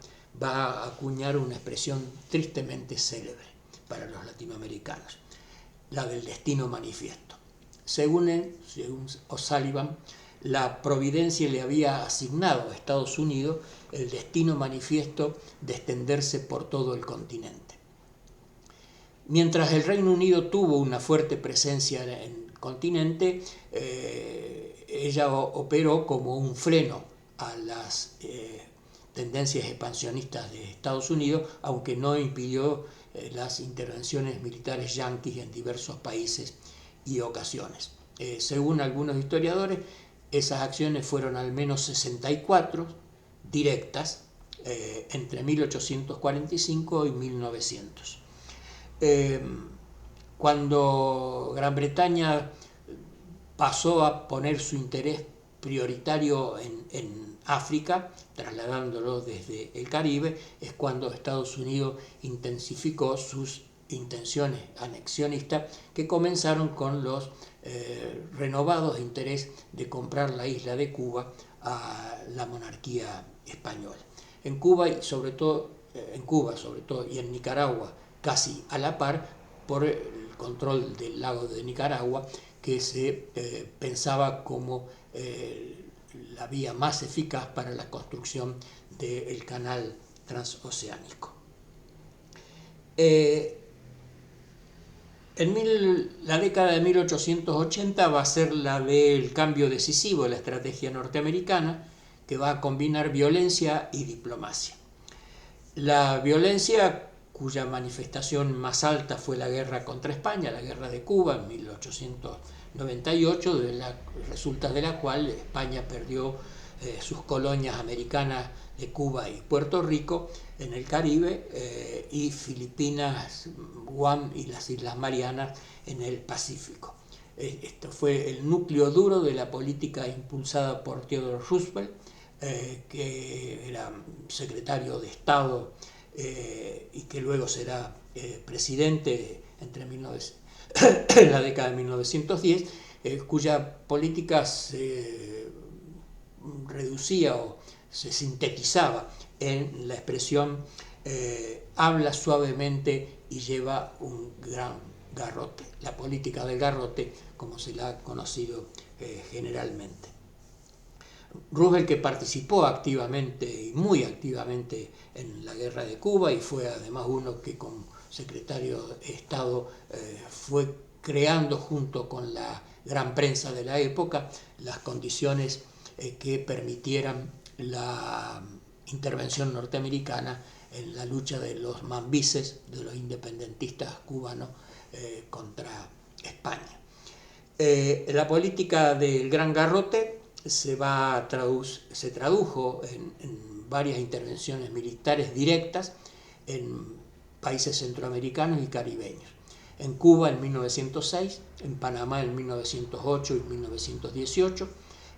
va a acuñar una expresión tristemente célebre para los latinoamericanos, la del destino manifiesto. Según O'Sullivan, la providencia le había asignado a Estados Unidos el destino manifiesto de extenderse por todo el continente. Mientras el Reino Unido tuvo una fuerte presencia en el continente, ella operó como un freno a las tendencias expansionistas de Estados Unidos, aunque no impidió las intervenciones militares yanquis en diversos países y ocasiones. Según algunos historiadores, esas acciones fueron al menos 64 directas entre 1845 y 1900. Cuando Gran Bretaña pasó a poner su interés prioritario en África, trasladándolo desde el Caribe, es cuando Estados Unidos intensificó sus intenciones anexionistas, que comenzaron con los renovados interés de comprar la isla de Cuba a la monarquía española. En Cuba sobre todo y en Nicaragua casi a la par, por el control del lago de Nicaragua, que se pensaba como la vía más eficaz para la construcción del canal transoceánico. La década de 1880 va a ser la del cambio decisivo de la estrategia norteamericana, que va a combinar violencia y diplomacia. La violencia, cuya manifestación más alta fue la guerra contra España, la guerra de Cuba en 1898, resultas de la cual España perdió sus colonias americanas de Cuba y Puerto Rico en el Caribe y Filipinas, Guam y las Islas Marianas en el Pacífico. Esto fue el núcleo duro de la política impulsada por Theodore Roosevelt, que era secretario de Estado y que luego será presidente en la década de 1910, cuya política se reducía o se sintetizaba en la expresión habla suavemente y lleva un gran garrote, la política del garrote como se la ha conocido generalmente. Roosevelt, que participó activamente y muy activamente en la guerra de Cuba y fue además uno que como secretario de Estado fue creando junto con la gran prensa de la época las condiciones que permitieran la intervención norteamericana en la lucha de los mambises, de los independentistas cubanos contra España. La política del Gran Garrote se tradujo en varias intervenciones militares directas en países centroamericanos y caribeños. En Cuba en 1906, en Panamá en 1908 y 1918,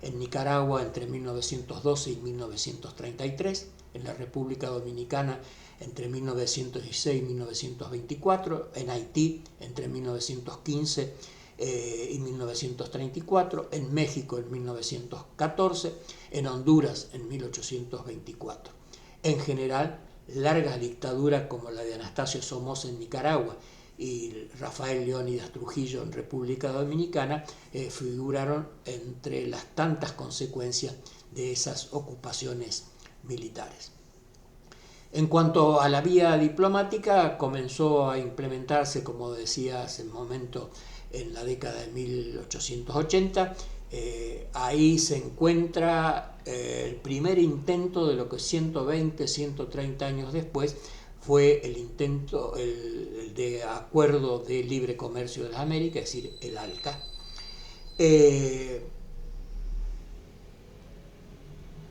en Nicaragua entre 1912 y 1933, en la República Dominicana entre 1916 y 1924, en Haití entre 1915 y 1934, en México en 1914, en Honduras en 1824. En general, largas dictaduras como la de Anastasio Somoza en Nicaragua y Rafael Leónidas Trujillo en República Dominicana figuraron entre las tantas consecuencias de esas ocupaciones militares. En cuanto a la vía diplomática, comenzó a implementarse, como decía hace un momento, en la década de 1880. Ahí se encuentra el primer intento de lo que 120, 130 años después fue el intento el de Acuerdo de Libre Comercio de las Américas, es decir, el ALCA.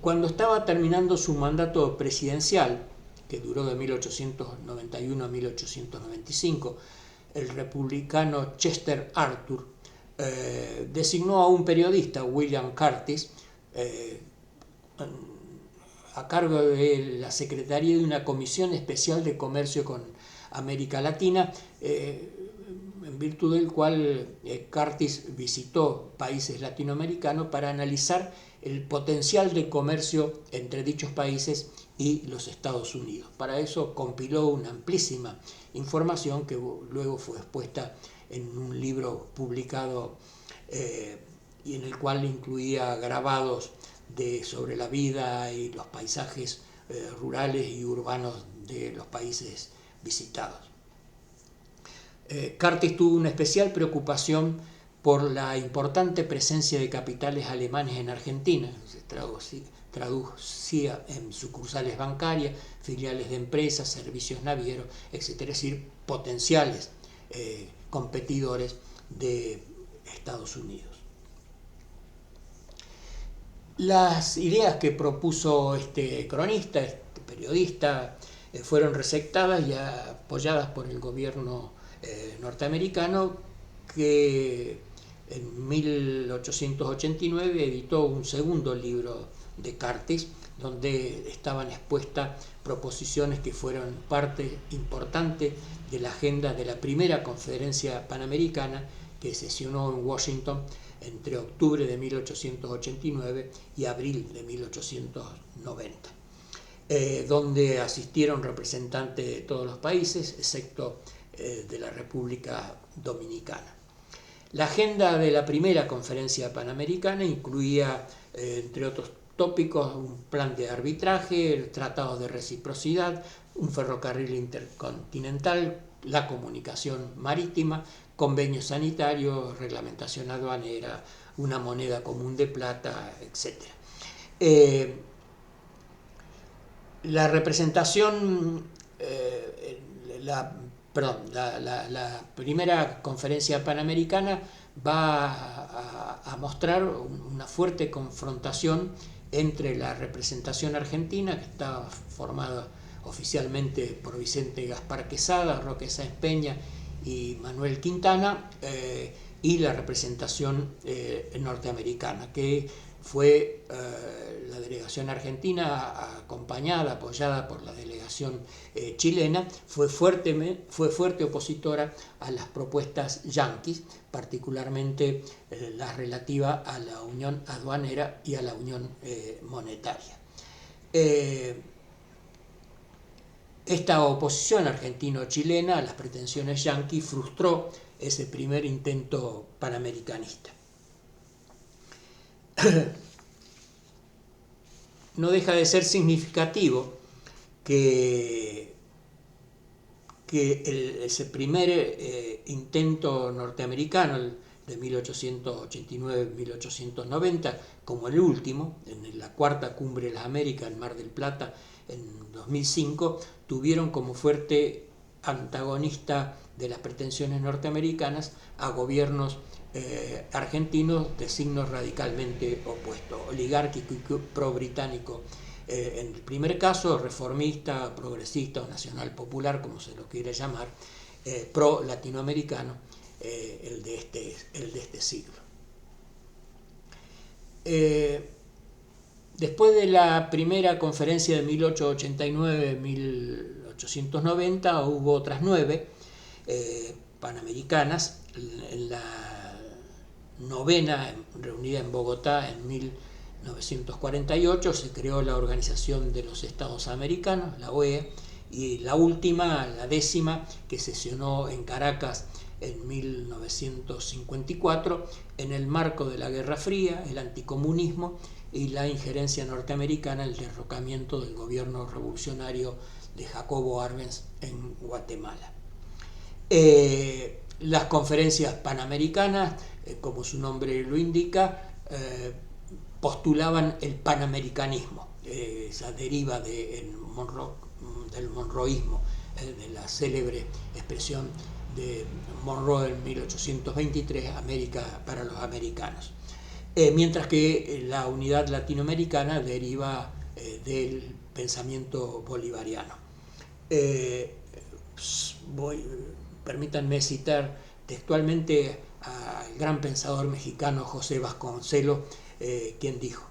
Cuando estaba terminando su mandato presidencial, que duró de 1891 a 1895, el republicano Chester Arthur designó a un periodista, William Curtis, a cargo de la Secretaría de una Comisión Especial de Comercio con América Latina, en virtud del cual Curtis visitó países latinoamericanos para analizar el potencial de comercio entre dichos países y los Estados Unidos. Para eso compiló una amplísima información que luego fue expuesta en un libro publicado y en el cual incluía grabados sobre la vida y los paisajes rurales y urbanos de los países visitados. Curtis tuvo una especial preocupación por la importante presencia de capitales alemanes en Argentina. Se traducía en sucursales bancarias, filiales de empresas, servicios navieros, etc. Es decir, potenciales competidores de Estados Unidos. Las ideas que propuso este cronista, este periodista, fueron receptadas y apoyadas por el gobierno norteamericano, que en 1889 editó un segundo libro de Curtis, donde estaban expuestas proposiciones que fueron parte importante de la agenda de la primera conferencia panamericana que sesionó en Washington entre octubre de 1889 y abril de 1890, donde asistieron representantes de todos los países, excepto de la República Dominicana. La agenda de la primera conferencia panamericana incluía, entre otros tópicos, un plan de arbitraje, tratados de reciprocidad, un ferrocarril intercontinental, la comunicación marítima, convenios sanitarios, reglamentación aduanera, una moneda común de plata, etc. La representación, la primera conferencia panamericana va a mostrar una fuerte confrontación entre la representación argentina, que estaba formada oficialmente por Vicente Gaspar Quesada, Roque Sáenz Peña y Manuel Quintana, y la representación norteamericana, que fue la delegación argentina, acompañada, apoyada por la delegación chilena, fue fuerte opositora a las propuestas yanquis, particularmente la relativa a la unión aduanera y a la unión monetaria. Esta oposición argentino-chilena a las pretensiones yanquis frustró ese primer intento panamericanista. No deja de ser significativo que ese primer intento norteamericano de 1889-1890, como el último, en la cuarta cumbre de las Américas en Mar del Plata en 2005, tuvieron como fuerte antagonista de las pretensiones norteamericanas a gobiernos argentinos de signos radicalmente opuestos, oligárquico y pro-británico. En el primer caso, reformista, progresista o nacional popular, como se lo quiere llamar, pro-latinoamericano, el de este siglo. Después de la primera conferencia de 1889-1890 hubo otras 9 panamericanas. En la novena, reunida en Bogotá en 1948, se creó la Organización de los Estados Americanos, la OEA, y la última, la 10ª, que sesionó en Caracas en 1954 en el marco de la Guerra Fría, el anticomunismo y la injerencia norteamericana, el derrocamiento del gobierno revolucionario de Jacobo Arbenz en Guatemala. Las conferencias panamericanas, como su nombre lo indica, postulaban el panamericanismo, esa deriva del monroísmo, de la célebre expresión de Monroe en 1823, América para los americanos. Mientras que la unidad latinoamericana deriva del pensamiento bolivariano. Permítanme citar textualmente al gran pensador mexicano José Vasconcelos, quien dijo: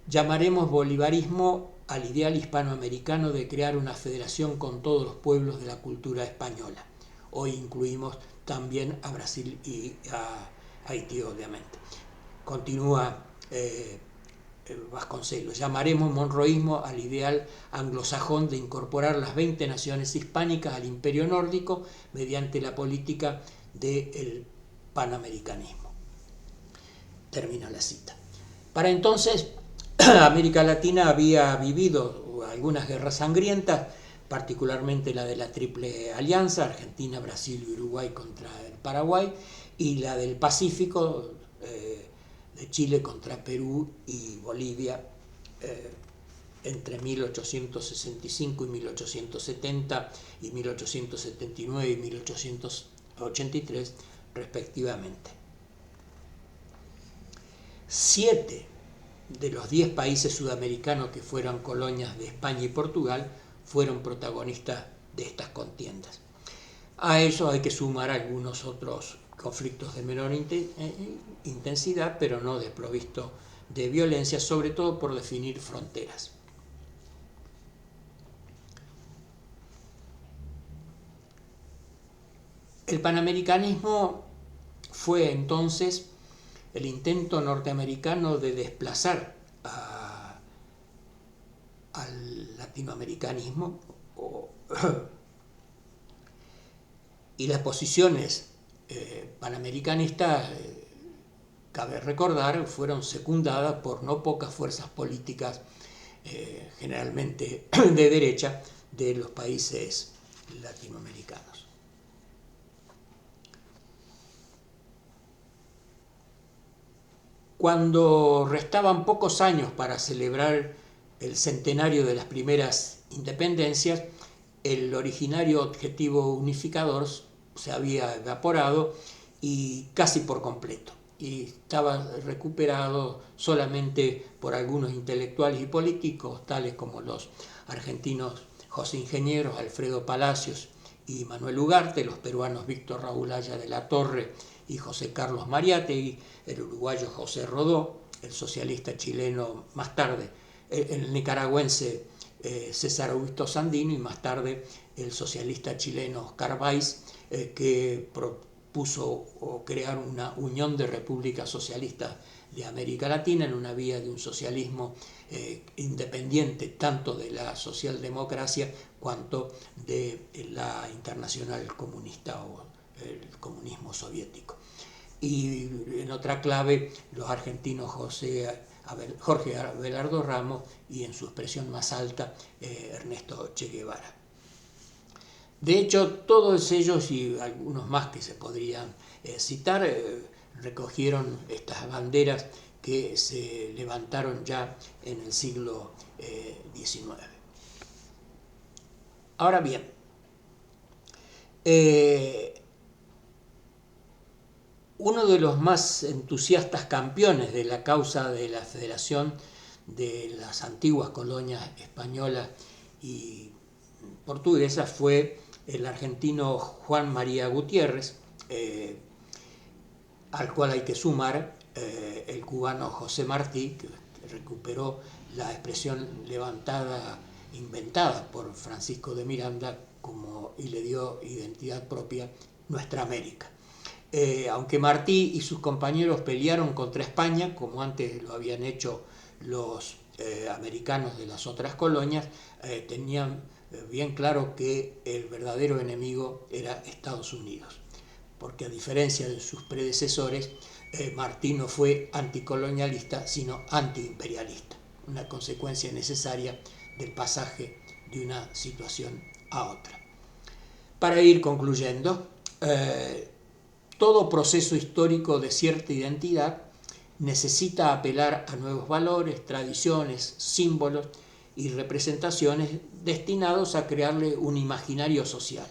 llamaremos bolivarismo al ideal hispanoamericano de crear una federación con todos los pueblos de la cultura española. Hoy incluimos también a Brasil y a Haití, obviamente. Continúa Vasconcelos: llamaremos monroísmo al ideal anglosajón de incorporar las 20 naciones hispánicas al imperio nórdico mediante la política del panamericanismo. Termina la cita. Para entonces, América Latina había vivido algunas guerras sangrientas, particularmente la de la Triple Alianza, Argentina, Brasil y Uruguay contra el Paraguay, y la del Pacífico, de Chile contra Perú y Bolivia, entre 1865 y 1870 y 1879 y 1883 respectivamente. 7 de los 10 países sudamericanos que fueron colonias de España y Portugal fueron protagonistas de estas contiendas. A eso hay que sumar algunos otros conflictos de menor intensidad, pero no desprovisto de violencia, sobre todo por definir fronteras. El panamericanismo fue entonces el intento norteamericano de desplazar al latinoamericanismo y las posiciones panamericanistas, cabe recordar, fueron secundadas por no pocas fuerzas políticas, generalmente de derecha, de los países latinoamericanos. Cuando restaban pocos años para celebrar el centenario de las primeras independencias, el originario objetivo unificador se había evaporado y casi por completo, y estaba recuperado solamente por algunos intelectuales y políticos, tales como los argentinos José Ingenieros, Alfredo Palacios y Manuel Ugarte, los peruanos Víctor Raúl Haya de la Torre y José Carlos Mariátegui, el uruguayo José Rodó, el socialista chileno más tarde, el nicaragüense César Augusto Sandino y más tarde el socialista chileno Oscar Valls, que propuso crear una unión de repúblicas socialistas de América Latina en una vía de un socialismo independiente tanto de la socialdemocracia cuanto de la internacional comunista o el comunismo soviético. Y en otra clave, los argentinos Jorge Abelardo Ramos y en su expresión más alta, Ernesto Che Guevara. De hecho, todos ellos y algunos más que se podrían citar recogieron estas banderas que se levantaron ya en el siglo XIX. Ahora bien, uno de los más entusiastas campeones de la causa de la federación de las antiguas colonias españolas y portuguesas fue el argentino Juan María Gutiérrez, al cual hay que sumar el cubano José Martí, que recuperó la expresión inventada por Francisco de Miranda y le dio identidad propia, Nuestra América. Aunque Martí y sus compañeros pelearon contra España, como antes lo habían hecho los americanos de las otras colonias, tenían bien claro que el verdadero enemigo era Estados Unidos, porque a diferencia de sus predecesores, Martí no fue anticolonialista, sino antiimperialista, una consecuencia necesaria del pasaje de una situación a otra. Para ir concluyendo, todo proceso histórico de cierta identidad necesita apelar a nuevos valores, tradiciones, símbolos y representaciones destinados a crearle un imaginario social.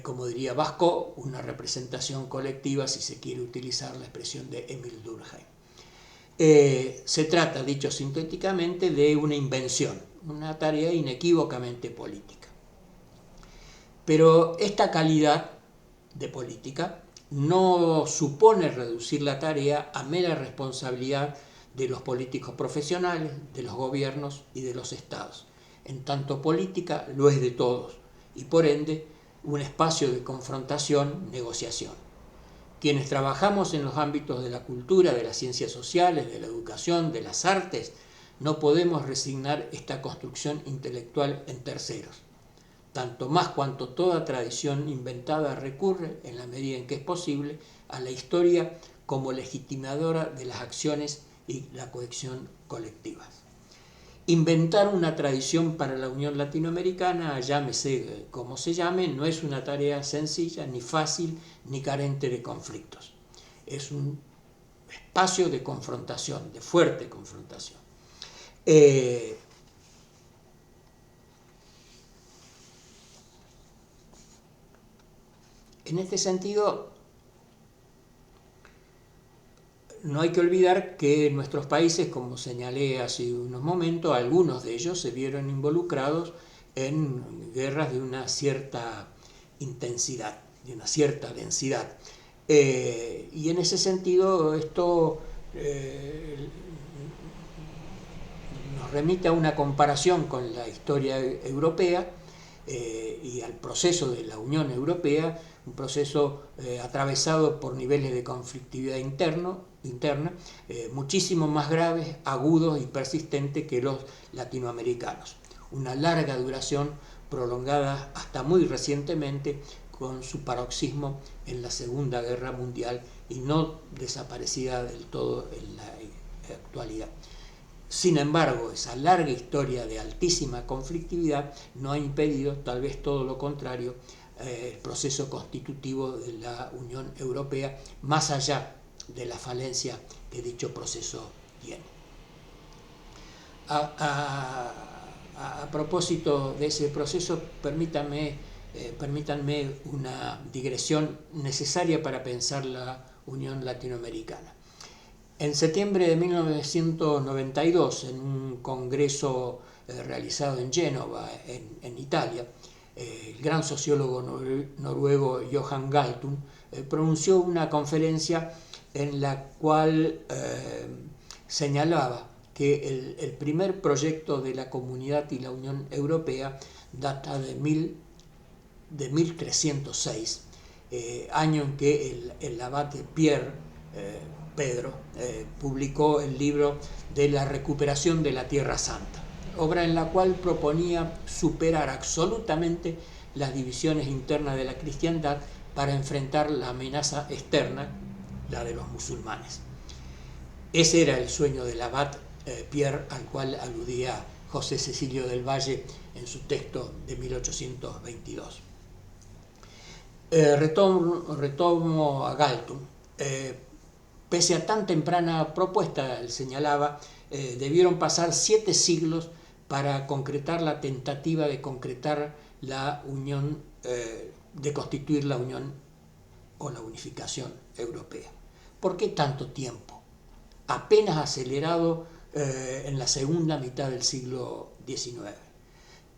Como diría Vasco, una representación colectiva, si se quiere utilizar la expresión de Emil Durkheim. Se trata, dicho sintéticamente, de una invención, una tarea inequívocamente política. Pero esta calidad de política no supone reducir la tarea a mera responsabilidad de los políticos profesionales, de los gobiernos y de los estados. En tanto política lo es de todos y por ende un espacio de confrontación, negociación. Quienes trabajamos en los ámbitos de la cultura, de las ciencias sociales, de la educación, de las artes, no podemos resignar esta construcción intelectual en terceros, tanto más cuanto toda tradición inventada recurre, en la medida en que es posible, a la historia como legitimadora de las acciones y la cohesión colectivas. Inventar una tradición para la Unión Latinoamericana, llámese como se llame, no es una tarea sencilla, ni fácil, ni carente de conflictos. Es un espacio de confrontación, de fuerte confrontación. En este sentido, no hay que olvidar que en nuestros países, como señalé hace unos momentos, algunos de ellos se vieron involucrados en guerras de una cierta intensidad, de una cierta densidad. Y en ese sentido, esto nos remite a una comparación con la historia europea y al proceso de la Unión Europea, un proceso atravesado por niveles de conflictividad interna, muchísimo más graves, agudos y persistentes que los latinoamericanos. Una larga duración prolongada hasta muy recientemente con su paroxismo en la Segunda Guerra Mundial y no desaparecida del todo en la actualidad. Sin embargo, esa larga historia de altísima conflictividad no ha impedido, tal vez todo lo contrario, el proceso constitutivo de la Unión Europea, más allá de la falencia que dicho proceso tiene. A propósito de ese proceso, permítanme una digresión necesaria para pensar la Unión Latinoamericana. En septiembre de 1992, en un congreso realizado en Génova, en Italia, el gran sociólogo noruego Johan Galtung pronunció una conferencia en la cual señalaba que el primer proyecto de la Comunidad y la Unión Europea data de 1306, año en que el abate Pedro publicó el libro de la recuperación de la Tierra Santa, obra en la cual proponía superar absolutamente las divisiones internas de la cristiandad para enfrentar la amenaza externa, la de los musulmanes. Ese era el sueño del abad Pierre, al cual aludía José Cecilio del Valle en su texto de 1822. Retomo a Galtung. Pese a tan temprana propuesta, él señalaba, debieron pasar 7 siglos para concretar la tentativa de concretar la unión, de constituir la unión o la unificación europea. ¿Por qué tanto tiempo? Apenas acelerado en la segunda mitad del siglo XIX.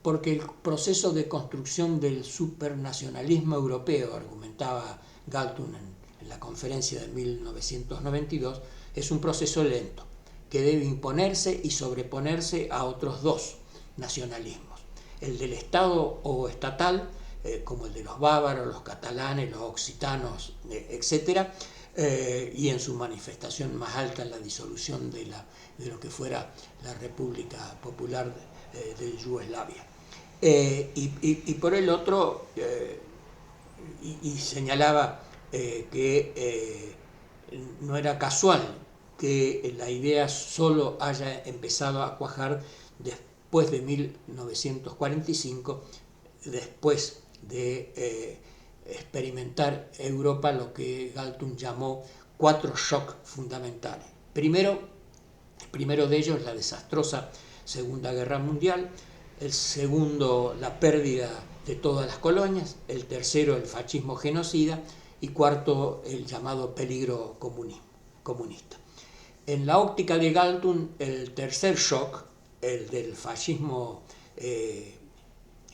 Porque el proceso de construcción del supernacionalismo europeo, argumentaba Galtung en la conferencia de 1992, es un proceso lento, que debe imponerse y sobreponerse a otros 2 nacionalismos, el del Estado o estatal, como el de los bávaros, los catalanes, los occitanos, etc., y en su manifestación más alta la disolución de lo que fuera la República Popular de Yugoslavia. Y por el otro, y señalaba que no era casual que la idea solo haya empezado a cuajar después de 1945, después de experimentar Europa lo que Galtung llamó 4 shocks fundamentales. Primero de ellos, la desastrosa Segunda Guerra Mundial; el segundo, la pérdida de todas las colonias; el tercero, el fascismo genocida; y cuarto, el llamado peligro comunista. En la óptica de Galtung, el tercer shock, el del fascismo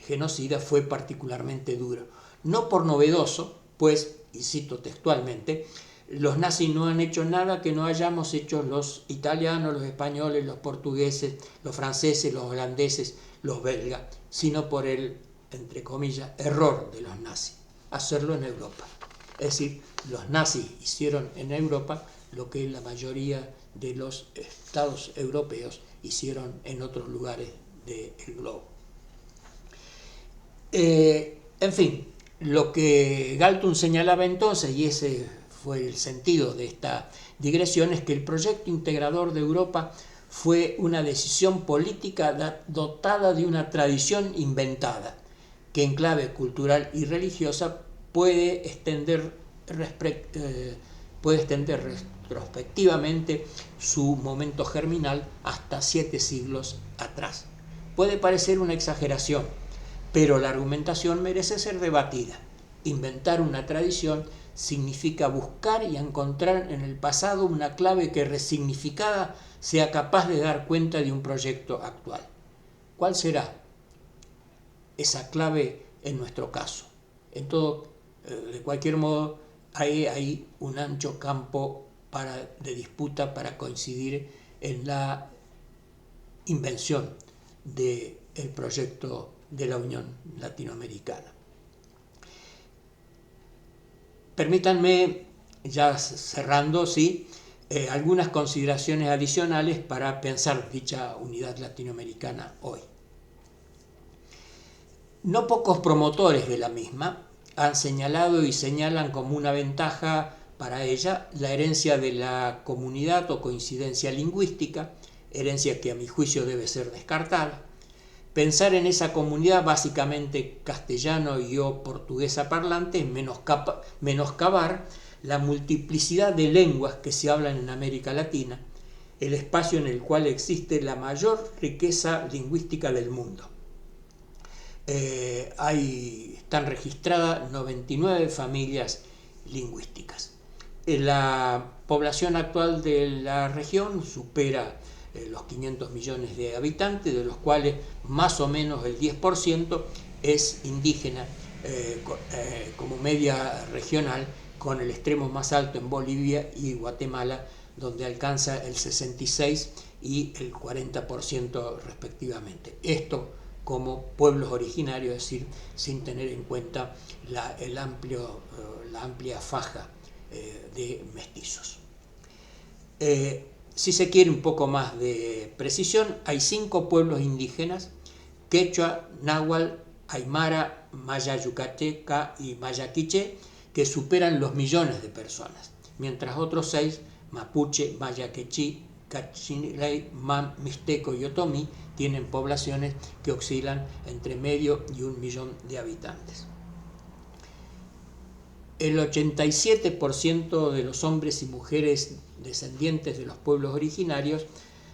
genocida, fue particularmente duro. No por novedoso, pues, y cito textualmente, los nazis no han hecho nada que no hayamos hecho los italianos, los españoles, los portugueses, los franceses, los holandeses, los belgas, sino por el, entre comillas, error de los nazis, hacerlo en Europa. Es decir, los nazis hicieron en Europa lo que la mayoría de los estados europeos hicieron en otros lugares del globo. En fin, lo que Galtung señalaba entonces, y ese fue el sentido de esta digresión, es que el proyecto integrador de Europa fue una decisión política dotada de una tradición inventada, que en clave cultural y religiosa puede extender retrospectivamente su momento germinal hasta 7 siglos atrás. Puede parecer una exageración, pero la argumentación merece ser debatida. Inventar una tradición significa buscar y encontrar en el pasado una clave que, resignificada, sea capaz de dar cuenta de un proyecto actual. ¿Cuál será esa clave en nuestro caso? De cualquier modo, hay un ancho campo de disputa para coincidir en la invención del proyecto de la Unión Latinoamericana. Permítanme, ya cerrando, algunas consideraciones adicionales para pensar dicha unidad latinoamericana hoy. No pocos promotores de la misma han señalado y señalan como una ventaja para ella la herencia de la comunidad o coincidencia lingüística, herencia que a mi juicio debe ser descartada. Pensar en esa comunidad básicamente castellano y o portuguesa parlante es menoscabar la multiplicidad de lenguas que se hablan en América Latina el espacio en el cual existe la mayor riqueza lingüística del mundo. Están registradas 99 familias lingüísticas. La población actual de la región supera los 500 millones de habitantes, de los cuales más o menos el 10% es indígena, como media regional, con el extremo más alto en Bolivia y Guatemala, donde alcanza el 66% y el 40% respectivamente. Esto como pueblos originarios, es decir, sin tener en cuenta la amplia faja de mestizos. Si se quiere un poco más de precisión, hay 5 pueblos indígenas: quechua, náhuatl, aymara, maya yucateca y maya quiché, que superan los millones de personas, mientras otros 6, mapuche, maya quechí, cachiley, mam, mixteco y otomí, tienen poblaciones que oscilan entre medio y 1 millón de habitantes. El 87% de los hombres y mujeres descendientes de los pueblos originarios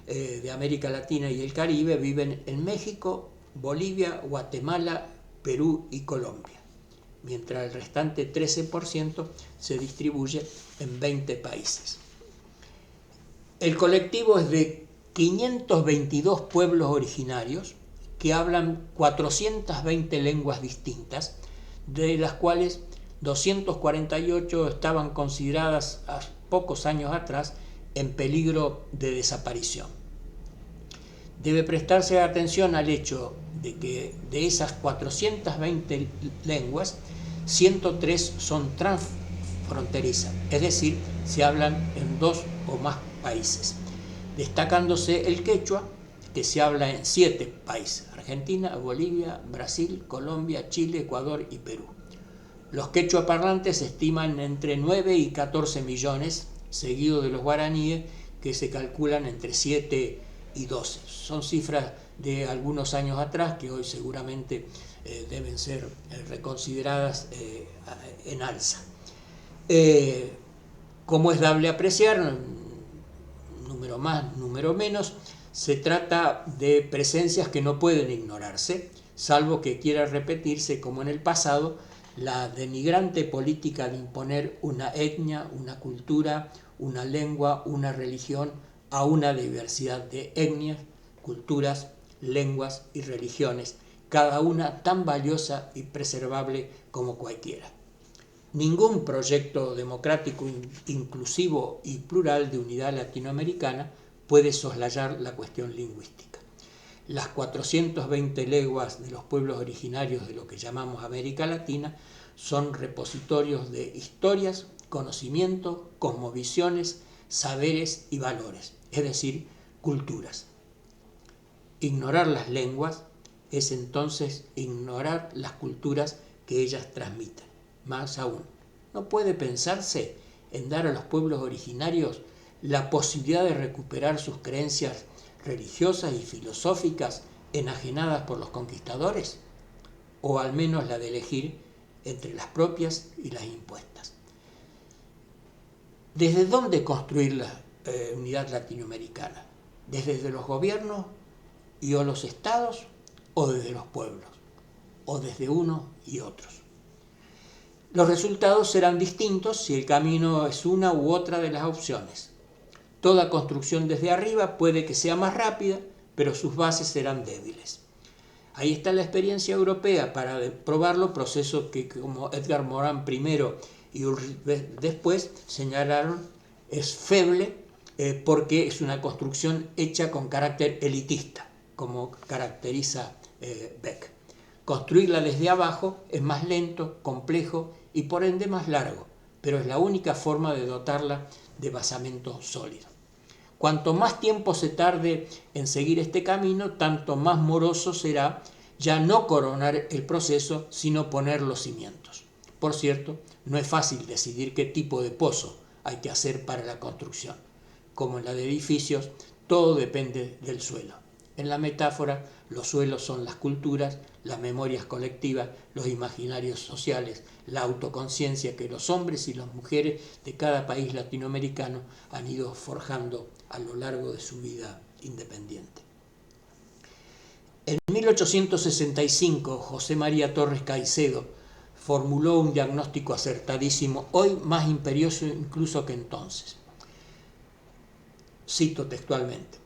de América Latina y el Caribe viven en México, Bolivia, Guatemala, Perú y Colombia, mientras el restante 13% se distribuye en 20 países. El colectivo es de 522 pueblos originarios que hablan 420 lenguas distintas, de las cuales 248 estaban consideradas a pocos años atrás en peligro de desaparición. Debe prestarse atención al hecho de que de esas 420 lenguas, 103 son transfronterizas, es decir, se hablan en 2 o más países, destacándose el quechua, que se habla en 7 países: Argentina, Bolivia, Brasil, Colombia, Chile, Ecuador y Perú. Los quechua parlantes se estiman entre 9 y 14 millones, seguido de los guaraníes, que se calculan entre 7 y 12. Son cifras de algunos años atrás que hoy seguramente deben ser reconsideradas en alza. Como es dable apreciar, número más, número menos, se trata de presencias que no pueden ignorarse, salvo que quiera repetirse, como en el pasado, la denigrante política de imponer una etnia, una cultura, una lengua, una religión a una diversidad de etnias, culturas, lenguas y religiones, cada una tan valiosa y preservable como cualquiera. Ningún proyecto democrático, inclusivo y plural de unidad latinoamericana puede soslayar la cuestión lingüística. Las 420 lenguas de los pueblos originarios de lo que llamamos América Latina son repositorios de historias, conocimientos, cosmovisiones, saberes y valores, es decir, culturas. Ignorar las lenguas es entonces ignorar las culturas que ellas transmiten. Más aún, no puede pensarse en dar a los pueblos originarios la posibilidad de recuperar sus creencias religiosas y filosóficas enajenadas por los conquistadores, o al menos la de elegir entre las propias y las impuestas. ¿Desde dónde construir la unidad latinoamericana? ¿Desde los gobiernos y o los estados, o desde los pueblos, o desde unos y otros? Los resultados serán distintos si el camino es una u otra de las opciones. Toda construcción desde arriba puede que sea más rápida, pero sus bases serán débiles. Ahí está la experiencia europea para probarlo, proceso que, como Edgar Morin primero y Ulrich después señalaron, es feble porque es una construcción hecha con carácter elitista, como caracteriza Beck. Construirla desde abajo es más lento, complejo y por ende más largo, pero es la única forma de dotarla de basamento sólido. Cuanto más tiempo se tarde en seguir este camino, tanto más moroso será ya no coronar el proceso, sino poner los cimientos. Por cierto, no es fácil decidir qué tipo de pozo hay que hacer para la construcción. Como en la de edificios, todo depende del suelo. En la metáfora, los suelos son las culturas, las memorias colectivas, los imaginarios sociales, la autoconciencia que los hombres y las mujeres de cada país latinoamericano han ido forjando a lo largo de su vida independiente. En 1865, José María Torres Caicedo formuló un diagnóstico acertadísimo, hoy más imperioso incluso que entonces. Cito textualmente: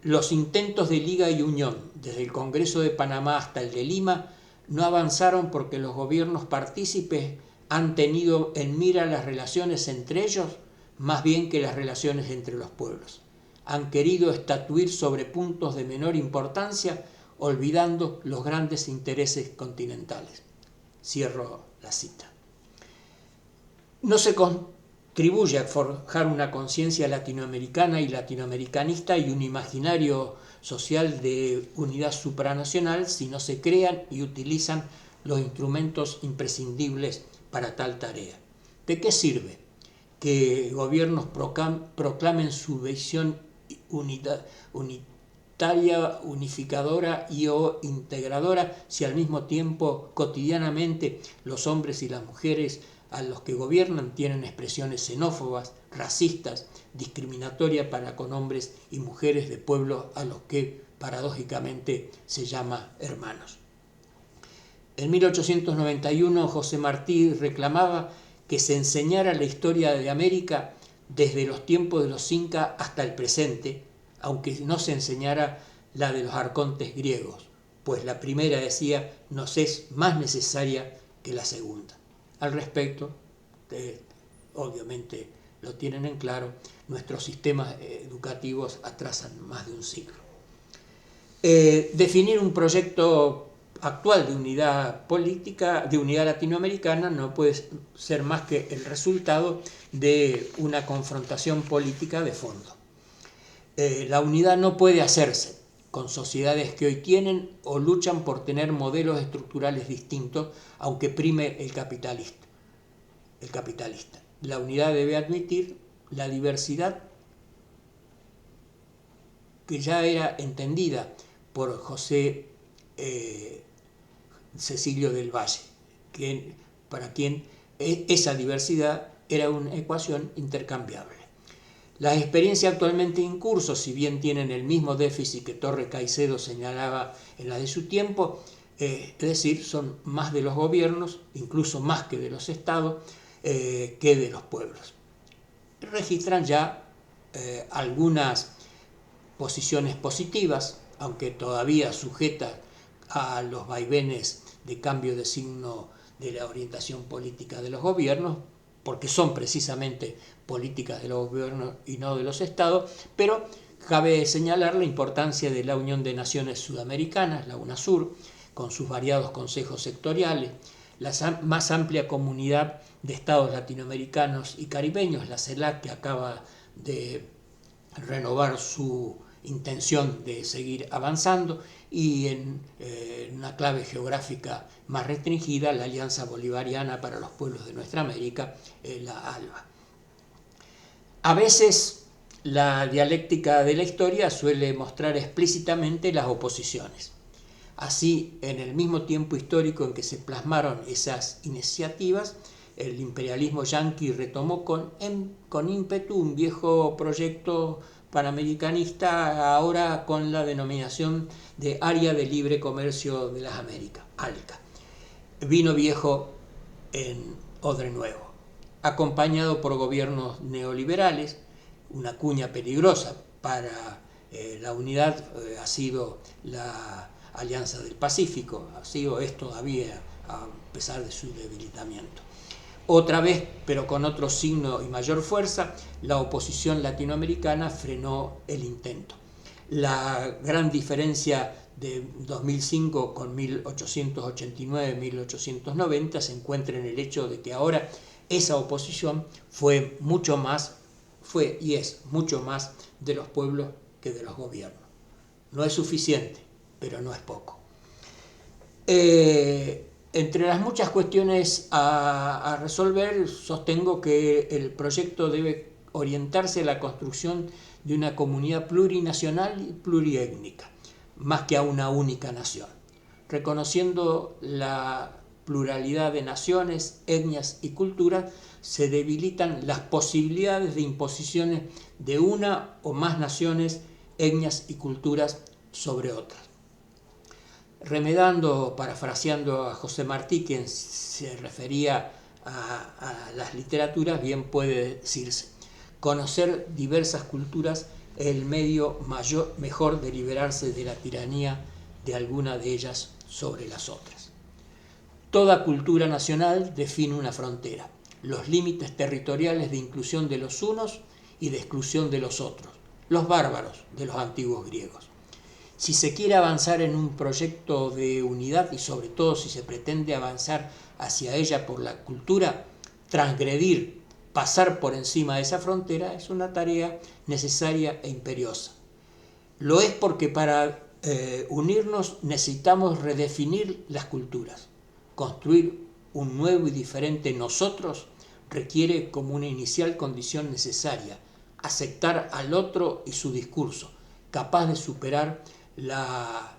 los intentos de liga y unión, desde el Congreso de Panamá hasta el de Lima, no avanzaron porque los gobiernos partícipes han tenido en mira las relaciones entre ellos más bien que las relaciones entre los pueblos. Han querido estatuir sobre puntos de menor importancia, olvidando los grandes intereses continentales. Cierro la cita. No se contribuye a forjar una conciencia latinoamericana y latinoamericanista y un imaginario social de unidad supranacional si no se crean y utilizan los instrumentos imprescindibles para tal tarea. ¿De qué sirve que gobiernos proclamen su visión unitaria, unificadora y o integradora si al mismo tiempo cotidianamente los hombres y las mujeres a los que gobiernan tienen expresiones xenófobas, racistas, discriminatorias para con hombres y mujeres de pueblos a los que paradójicamente se llama hermanos? En 1891 José Martí reclamaba que se enseñara la historia de América desde los tiempos de los incas hasta el presente, aunque no se enseñara la de los arcontes griegos, pues la primera, decía, nos es más necesaria que la segunda. Al respecto, obviamente lo tienen en claro, nuestros sistemas educativos atrasan más de un siglo. Definir un proyecto actual de unidad política, de unidad latinoamericana, no puede ser más que el resultado de una confrontación política de fondo. La unidad no puede hacerse con sociedades que hoy tienen o luchan por tener modelos estructurales distintos, aunque prime el capitalista. La unidad debe admitir la diversidad que ya era entendida por José Cecilio del Valle, para quien esa diversidad era una ecuación intercambiable. Las experiencias actualmente en curso, si bien tienen el mismo déficit que Torres Caicedo señalaba en la de su tiempo, es decir, son más de los gobiernos, incluso más que de los estados, que de los pueblos. Registran ya algunas posiciones positivas, aunque todavía sujetas a los vaivenes de cambio de signo de la orientación política de los gobiernos, porque son precisamente políticas de los gobiernos y no de los estados, pero cabe señalar la importancia de la Unión de Naciones Sudamericanas, la UNASUR, con sus variados consejos sectoriales, la más amplia comunidad de estados latinoamericanos y caribeños, la CELAC, que acaba de renovar su intención de seguir avanzando, y en una clave geográfica más restringida, la Alianza Bolivariana para los Pueblos de Nuestra América, la ALBA. A veces la dialéctica de la historia suele mostrar explícitamente las oposiciones. Así, en el mismo tiempo histórico en que se plasmaron esas iniciativas, el imperialismo yanqui retomó con ímpetu un viejo proyecto panamericanista, ahora con la denominación de Área de Libre Comercio de las Américas, ALCA. Vino viejo en odre nuevo, acompañado por gobiernos neoliberales. Una cuña peligrosa para la unidad ha sido la Alianza del Pacífico, así es todavía a pesar de su debilitamiento. Otra vez, pero con otro signo y mayor fuerza, la oposición latinoamericana frenó el intento. La gran diferencia de 2005 con 1889-1890 se encuentra en el hecho de que ahora esa oposición fue y es mucho más de los pueblos que de los gobiernos. No es suficiente, pero no es poco. Entre las muchas cuestiones a resolver, sostengo que el proyecto debe orientarse a la construcción de una comunidad plurinacional y pluriétnica, más que a una única nación. Reconociendo la pluralidad de naciones, etnias y culturas, se debilitan las posibilidades de imposiciones de una o más naciones, etnias y culturas sobre otras. Remedando, parafraseando a José Martí, quien se refería a las literaturas, bien puede decirse: conocer diversas culturas es el medio mejor de liberarse de la tiranía de alguna de ellas sobre las otras. Toda cultura nacional define una frontera, los límites territoriales de inclusión de los unos y de exclusión de los otros, los bárbaros de los antiguos griegos. Si se quiere avanzar en un proyecto de unidad y sobre todo si se pretende avanzar hacia ella por la cultura, transgredir, pasar por encima de esa frontera es una tarea necesaria e imperiosa. Lo es porque para unirnos necesitamos redefinir las culturas. Construir un nuevo y diferente nosotros requiere como una inicial condición necesaria aceptar al otro y su discurso, capaz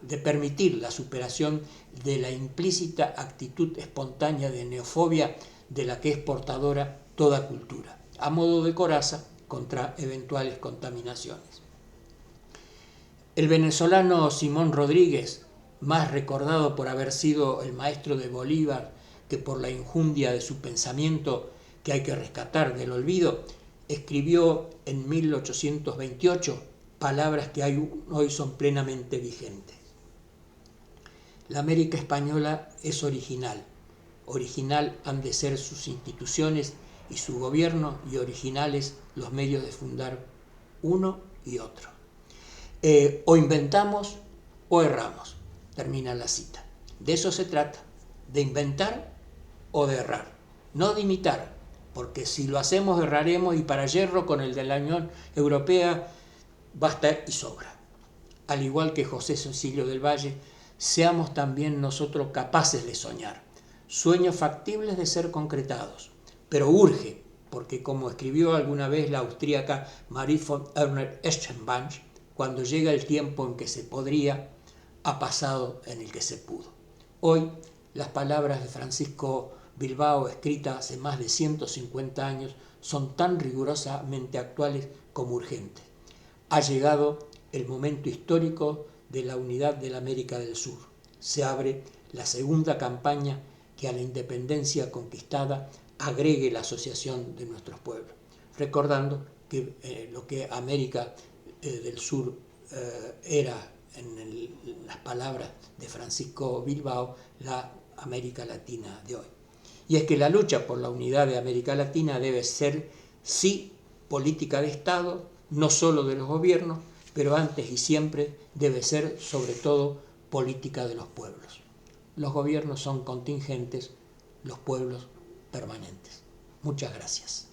de permitir la superación de la implícita actitud espontánea de neofobia de la que es portadora toda cultura, a modo de coraza contra eventuales contaminaciones. El venezolano Simón Rodríguez, más recordado por haber sido el maestro de Bolívar que por la injundia de su pensamiento que hay que rescatar del olvido, escribió en 1828 palabras que hoy son plenamente vigentes. La América española es original. Original han de ser sus instituciones y su gobierno, y originales los medios de fundar uno y otro. O inventamos o erramos, termina la cita. De eso se trata, de inventar o de errar, no de imitar, porque si lo hacemos erraremos y para yerro con el de la Unión Europea basta y sobra. Al igual que José Cecilio del Valle, seamos también nosotros capaces de soñar, sueños factibles de ser concretados, pero urge, porque como escribió alguna vez la austríaca Marie von Ernst-Eschenbach, cuando llega el tiempo en que se podría, ha pasado en el que se pudo. Hoy, las palabras de Francisco Bilbao, escritas hace más de 150 años, son tan rigurosamente actuales como urgentes. Ha llegado el momento histórico de la unidad de la América del Sur. Se abre la segunda campaña que a la independencia conquistada agregue la asociación de nuestros pueblos, recordando que lo que América del Sur era, en las palabras de Francisco Bilbao, la América Latina de hoy. Y es que la lucha por la unidad de América Latina debe ser, sí, política de Estado, no solo de los gobiernos, pero antes y siempre debe ser, sobre todo, política de los pueblos. Los gobiernos son contingentes, los pueblos permanentes. Muchas gracias.